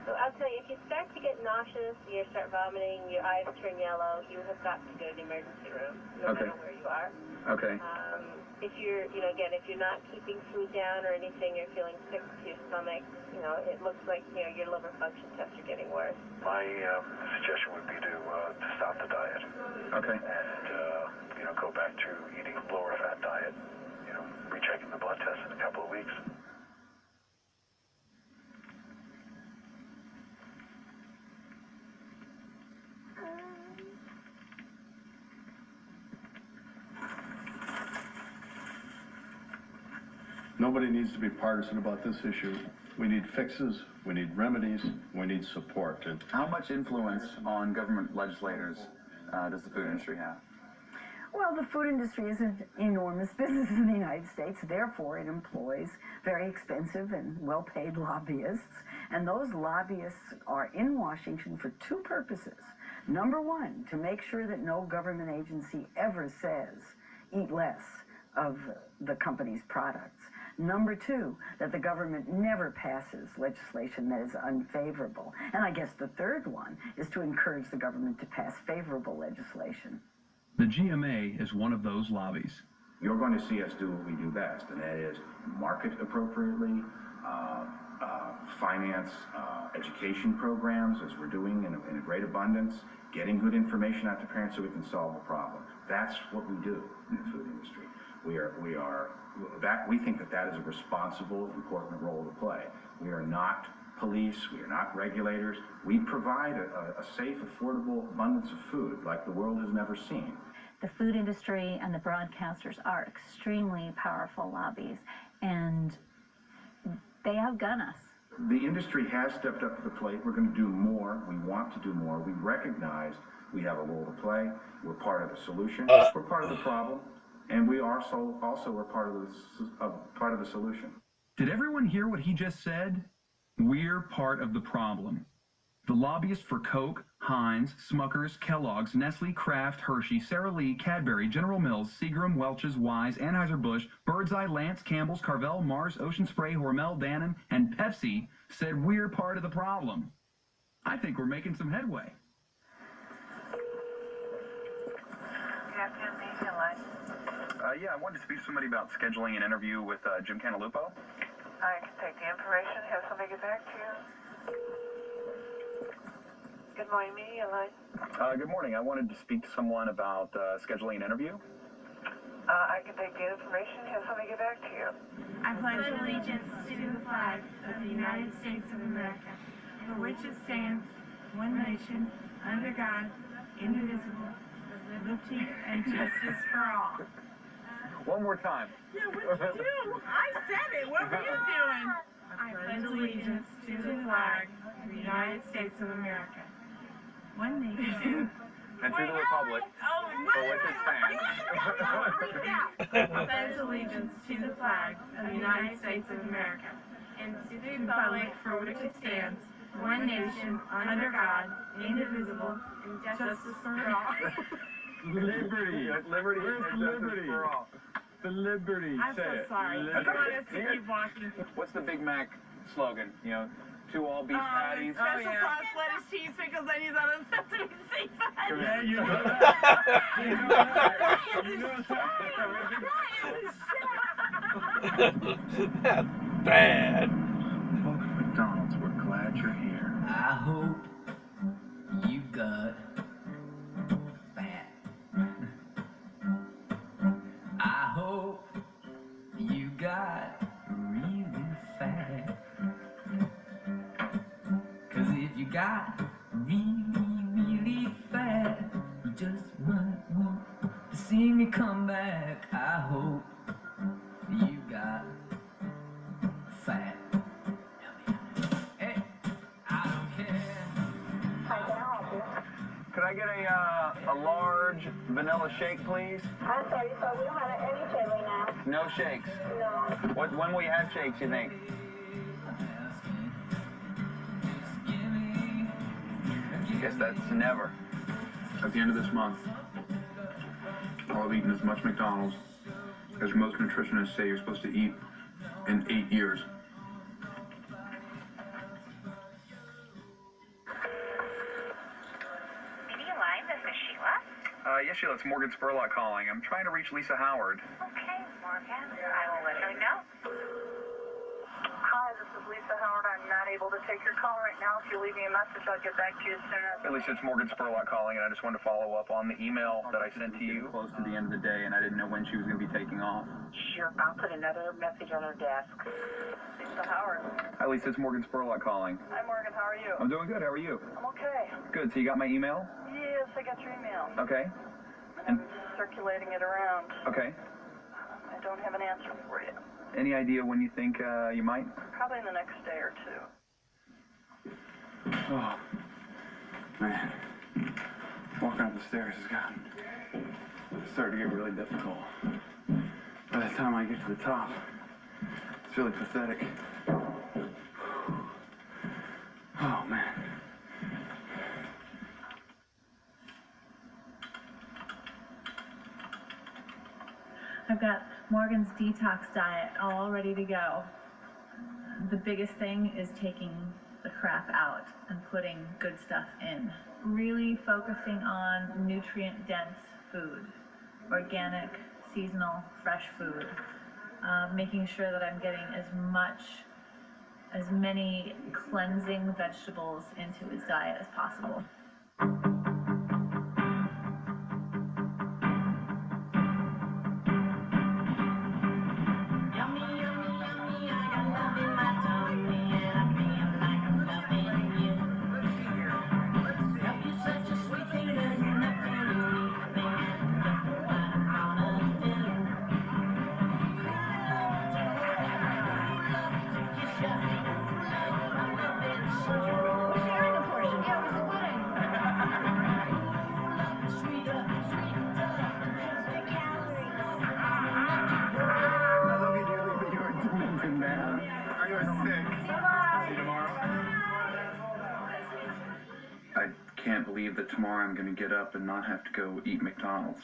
So I'll tell you, if you start to get nauseous, you start vomiting, your eyes turn yellow, you have got to go to the emergency room, no matter where you are. Okay. If you're, again, if you're not keeping food down or anything, you're feeling sick to your stomach, it looks like, your liver function tests are getting worse. My suggestion would be to stop the diet. Okay. And, go back to eating a lower fat diet, rechecking the blood test in a couple of weeks. Nobody needs to be partisan about this issue. We need fixes, we need remedies, we need support. How much influence on government legislators does the food industry have? Well, the food industry is an enormous business in the United States. Therefore, it employs very expensive and well-paid lobbyists. And those lobbyists are in Washington for two purposes. Number one, to make sure that no government agency ever says, eat less of the company's products. Number two, that the government never passes legislation that is unfavorable. And I guess the third one is to encourage the government to pass favorable legislation. The GMA is one of those lobbies. You're going to see us do what we do best, and that is market appropriately, finance education programs, as we're doing in a great abundance, getting good information out to parents so we can solve a problem. That's what we do in the food industry. We think that is a responsible, important role to play. We are not police, we are not regulators. We provide a safe, affordable abundance of food like the world has never seen. The food industry and the broadcasters are extremely powerful lobbies, and they outgun us. The industry has stepped up to the plate. We're going to do more. We want to do more. We recognize we have a role to play. We're part of the solution. We're part of the problem, and we are also we're part of the solution. Did everyone hear what he just said? We're part of the problem. The lobbyists for Coke, Heinz, Smuckers, Kellogg's, Nestle, Kraft, Hershey, Sara Lee, Cadbury, General Mills, Seagram, Welch's, Wise, Anheuser-Busch, Birds Eye, Lance, Campbell's, Carvel, Mars, Ocean Spray, Hormel, Dannon, and Pepsi said we're part of the problem. I think we're making some headway. Yeah, I wanted to speak to somebody about scheduling an interview with Jim Cantalupo. I can take the information, have somebody get back to you. Good morning, media line. Good morning. I wanted to speak to someone about scheduling an interview. I can take the information, have somebody get back to you. I pledge allegiance to the flag of the United States of America, for which it stands, one nation, under God, indivisible, with liberty and justice for all. One more time. Yeah, what'd you do? I said it. What were you doing? I pledge allegiance to the flag of the United States of America, one nation, And to the republic for which it stands. I pledge allegiance to the flag of the United States of America, and to the republic for which it stands, one nation, under God, indivisible, and justice for all. Liberty. Liberty. Where's liberty? For all. The liberty. I'm so sorry. I want us to keep walking. What's the Big Mac slogan? You know, 2 all-beef patties. Special sauce, lettuce, cheese, pickles, onions on sesame seafood. Yeah, you know that. You know that. That's bad. Folks at McDonald's, we're glad you're here. I hope you got fat. I hope you got really fat. 'Cause if you got really fat, you just might want to see me come back. I hope you got fat. Hey, I don't care. Could I get a large vanilla shake, please? I'm sorry, so we don't have any shake right now. No shakes. No. When will you have shakes, you think? I guess that's never. At the end of this month, I'll have eaten as much McDonald's as most nutritionists say you're supposed to eat in 8 years. Media line, this is Sheila. Yes, Sheila, it's Morgan Spurlock calling. I'm trying to reach Lisa Howard. Okay, Morgan, I will let her know. Hi, this is Lisa Howard. I'm not able to take your call right now. If you leave me a message, I'll get back to you as soon as. At least it's Morgan Spurlock calling, and I just wanted to follow up on the email that I sent to you. Close to the end of the day, and I didn't know when she was going to be taking off. Sure, I'll put another message on her desk. Lisa Howard. Hi, Lisa, it's Morgan Spurlock calling. Hi, Morgan. How are you? I'm doing good. How are you? I'm okay. Good. So you got my email? Yes, I got your email. Okay. I'm circulating it around. Okay. I don't have an answer for you. Any idea when you think you might? Probably in the next day or two. Oh, man. Walking up the stairs has gotten starting to get really difficult. By the time I get to the top, it's really pathetic. Oh, man. I've got Morgan's detox diet all ready to go. The biggest thing is taking the crap out and putting good stuff in. Really focusing on nutrient-dense food, organic, seasonal, fresh food. Making sure that I'm getting as many cleansing vegetables into his diet as possible. that tomorrow I'm going to get up and not have to go eat McDonald's.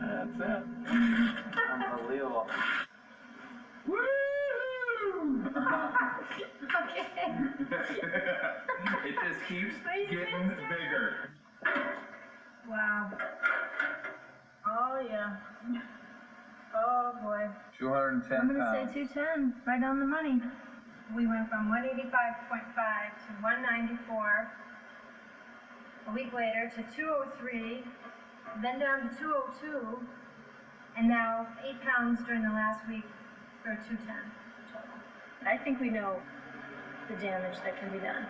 That's it. Unbelievable. Okay. It just keeps getting bigger. Wow. Oh, yeah. Oh, boy. 210 I'm going pounds. to say 210, right on the money. We went from 185.5 to 194. A week later to 203, then down to 202, and now 8 pounds during the last week for 210 total. I think we know the damage that can be done.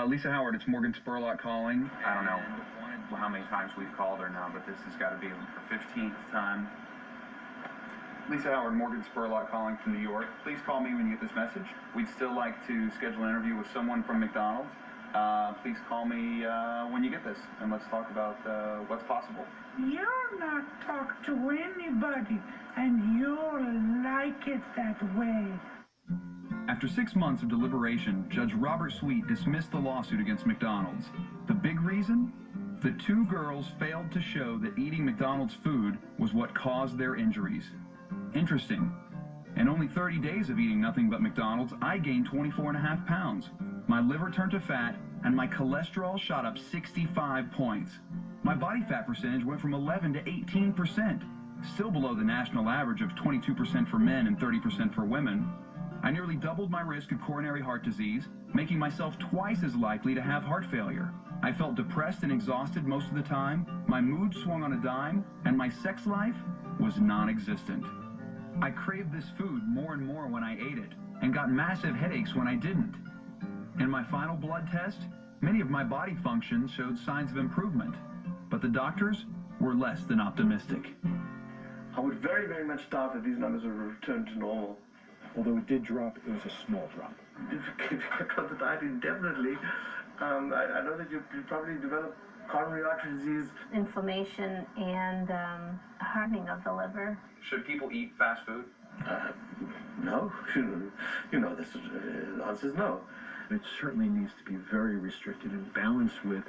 Lisa Howard, it's Morgan Spurlock calling. I don't know how many times we've called her now, but this has got to be the 15th time. Lisa Howard, Morgan Spurlock calling from New York. Please call me when you get this message. We'd still like to schedule an interview with someone from McDonald's. Please call me when you get this, and let's talk about what's possible. You'll not talk to anybody, and you'll like it that way. After 6 months of deliberation, Judge Robert Sweet dismissed the lawsuit against McDonald's. The big reason? The two girls failed to show that eating McDonald's food was what caused their injuries. Interesting. In only 30 days of eating nothing but McDonald's, I gained 24.5 pounds. My liver turned to fat, and my cholesterol shot up 65 points. My body fat percentage went from 11 to 18%, still below the national average of 22% for men and 30% for women. I nearly doubled my risk of coronary heart disease, making myself twice as likely to have heart failure. I felt depressed and exhausted most of the time, my mood swung on a dime, and my sex life was non-existent. I craved this food more and more when I ate it, and got massive headaches when I didn't. In my final blood test, many of my body functions showed signs of improvement, but the doctors were less than optimistic. I would very, very much doubt that these numbers will return to normal. Although it did drop, it was a small drop. If you kept on the diet indefinitely, I know that you probably develop coronary artery disease. Inflammation and hardening of the liver. Should people eat fast food? No. You know this. The answer is no. It certainly needs to be very restricted and balanced with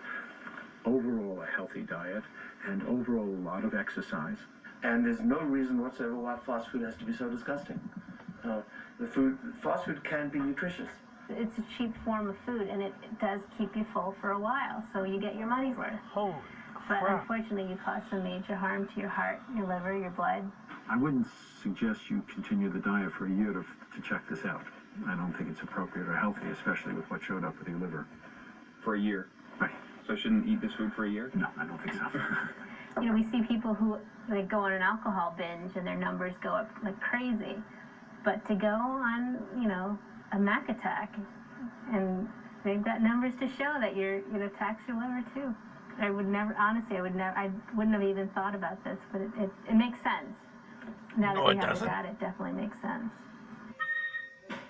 overall a healthy diet and overall a lot of exercise. And there's no reason whatsoever why fast food has to be so disgusting. Fast food can be nutritious. It's a cheap form of food, and it does keep you full for a while, so you get your money's worth. Holy But crap. unfortunately, you cause some major harm to your heart, your liver, your blood. I wouldn't suggest you continue the diet for a year to check this out. I don't think it's appropriate or healthy, especially with what showed up with your liver. For a year? Right. So I shouldn't eat this food for a year? No, I don't think so. You know, we see people who go on an alcohol binge and their numbers go up like crazy. But to go on, a Mac attack, and they've got numbers to show that it attacks your liver too. I wouldn't have even thought about this, but it makes sense. Now that we have the data, it definitely makes sense.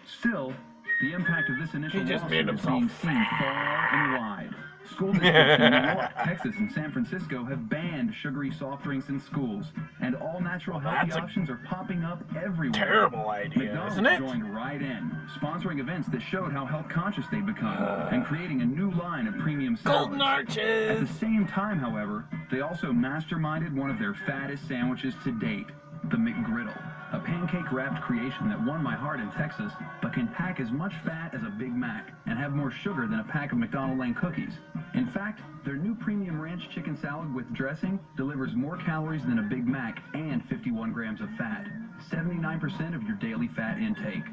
Still, the impact of this initial He just lawsuit made is being himself seen far and wide. School districts in New York, Texas, and San Francisco have banned sugary soft drinks in schools, and all natural healthy options are popping up everywhere. Terrible idea, McDonald's isn't it? joined right in, sponsoring events that showed how health conscious they've become, and creating a new line of premium salads. Golden Arches! At the same time, however, they also masterminded one of their fattest sandwiches to date, the McGriddle, a pancake-wrapped creation that won my heart in Texas, but can pack as much fat as a Big Mac and have more sugar than a pack of McDonald Lane cookies. In fact, their new premium ranch chicken salad with dressing delivers more calories than a Big Mac and 51 grams of fat, 79% of your daily fat intake.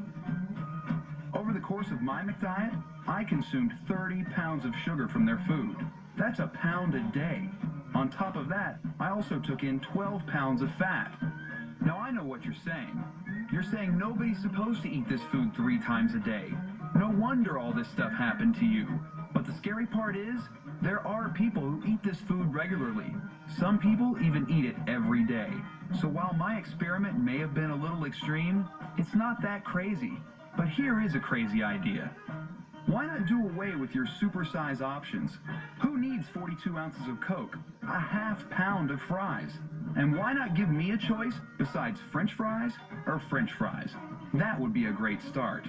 Over the course of my McDiet, I consumed 30 pounds of sugar from their food. That's a pound a day. On top of that, I also took in 12 pounds of fat. Now I know what you're saying. You're saying nobody's supposed to eat this food 3 times a day. No wonder all this stuff happened to you. But the scary part is, there are people who eat this food regularly. Some people even eat it every day. So while my experiment may have been a little extreme, it's not that crazy. But here is a crazy idea. Why not do away with your supersize options? Who needs 42 ounces of Coke, a half pound of fries? And why not give me a choice besides French fries or French fries? That would be a great start.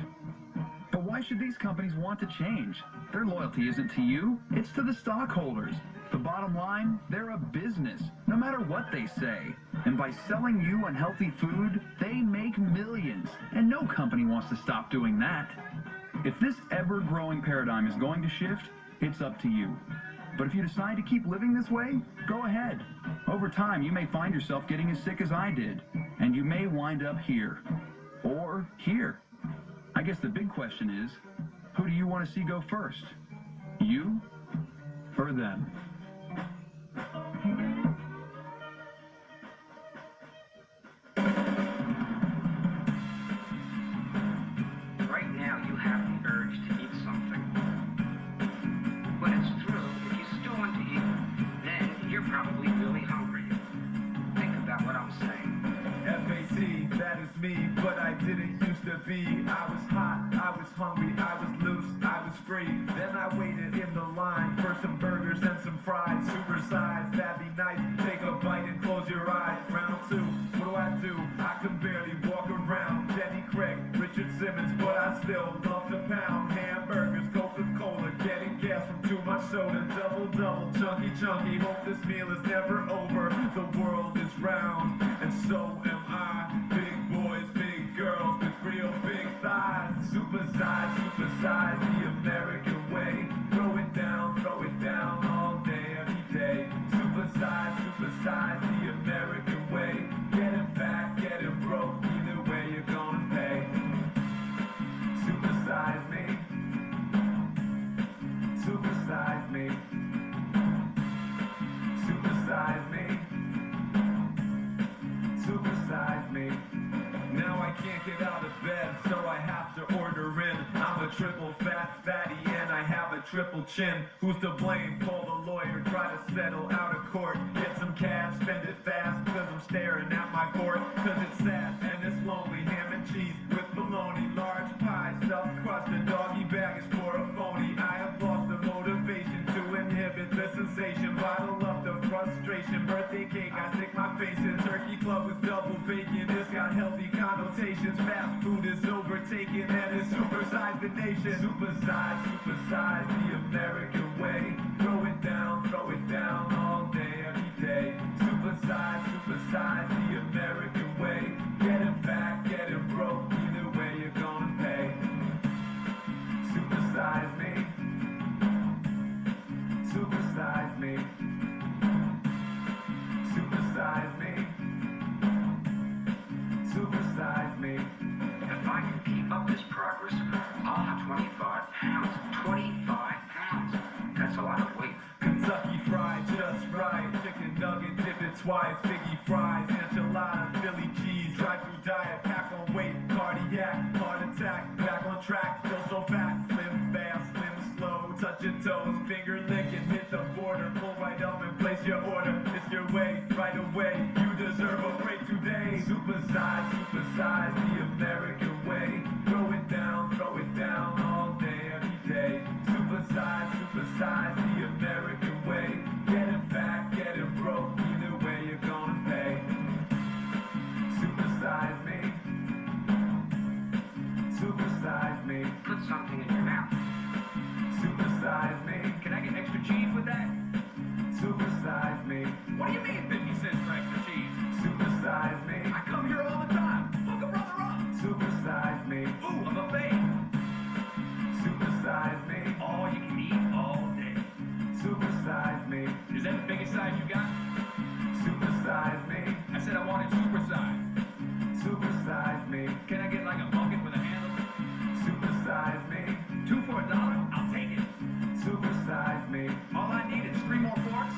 But why should these companies want to change? Their loyalty isn't to you, it's to the stockholders. The bottom line, they're a business, no matter what they say. And by selling you unhealthy food, they make millions. And no company wants to stop doing that. If this ever-growing paradigm is going to shift, it's up to you. But if you decide to keep living this way, go ahead. Over time, you may find yourself getting as sick as I did, and you may wind up here. Or here. I guess the big question is, who do you want to see go first? You or them? Right now, you have the urge to eat something. But it's true, if you still want to eat, then you're probably really hungry. Think about what I'm saying. FAC, that is me, but I didn't used to be. I was hot, I was hungry, I was loose, I was free. Then I waited in the line for some burgers and some fries. Supersized, that'd be nice. Take a bite and close your eyes. Round two, what do? I can barely walk around. Jenny Craig, Richard Simmons, but I still love to pound. Hamburgers, Coca-Cola, getting gas from too much soda. Double, chunky, chunky. Hope this meal is never over. The world is round, and so am I. Big boys, big girls with real big thighs. Supersize, the American way. Throw it down all day, every day. Supersize, the American way. Get it fat, get it broke, either way you're gonna pay. Supersize me. Supersize me. Supersize me. Supersize me. Now I can't get out of bed, so I have to order in. I'm a triple fat fatty and I have a triple chin. Who's to blame? Call the lawyer, try to settle out of court. Get some cash, spend it fast, cause I'm staring at my board. Cause it's sad and it's lonely. Ham and cheese with bologna, large pie, stuffed crust, a doggy bag is for a phony. I have lost the motivation to inhibit the sensation. Bottle up the frustration. Birthday cake, I stick my face in. Turkey club with double bacon. It's got healthy connotations. Fast food is overtaken and it's supersized the nation. Supersize, the American way. Throw it down all day, every day. Supersize, the American way. Get it fat, get it broke, either way you're gonna pay. Supersize me. Supersize me. Supersize me. Supersize me. If I can keep up this progress, I'll have 25 pounds. 25 pounds. That's a lot of weight. Kentucky Fried, just right. Chicken nugget, dip it twice. Figgy fries, enchilada, Philly cheese. Drive-through diet, pack on weight. Cardiac, heart attack. Back on track, still so fat. Slim fast, slim slow. Touch your toes, finger licking. Hit the border, pull right up and place your order. It's your way, right away. You deserve a break today. Supersize, the American way. Throw it down all day, every day. Supersize, the American way. Get it fat, get it broke, either way you're gonna pay. Supersize me. Supersize me. Put something in your mouth. Supersize me. Can I get extra cheese with that? Supersize me. What do you mean 50 cents for extra cheese? Supersize me. I come here all the time. Hook a brother up. Supersize me. Ooh, a buffet. Supersize me. All you can eat all day. Supersize me. Is that the biggest size you got? Supersize me. I said I wanted supersize. Supersize me. Can I get like a bucket with a handle? Supersize me. 2 for $1? I'll take it. Supersize me. All I need is 3 more forks.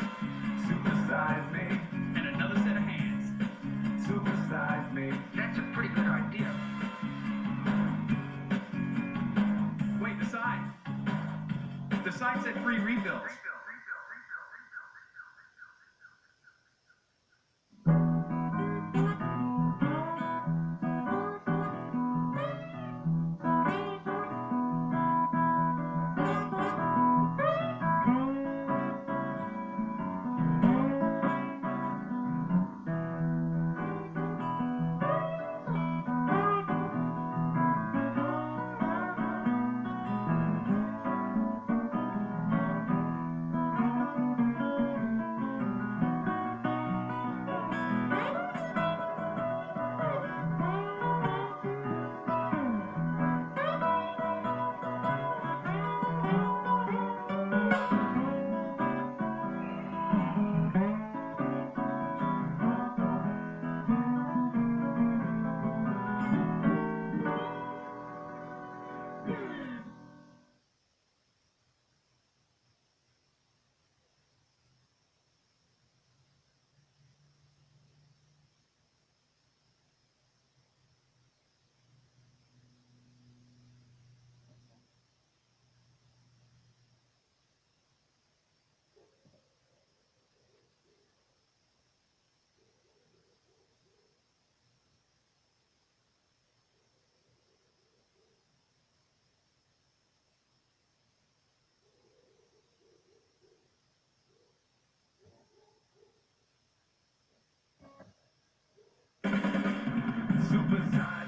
Supersize me. And another set of hands. Supersize me. That's a pretty good idea. Wait, the sign. The sign said free refills. Super size.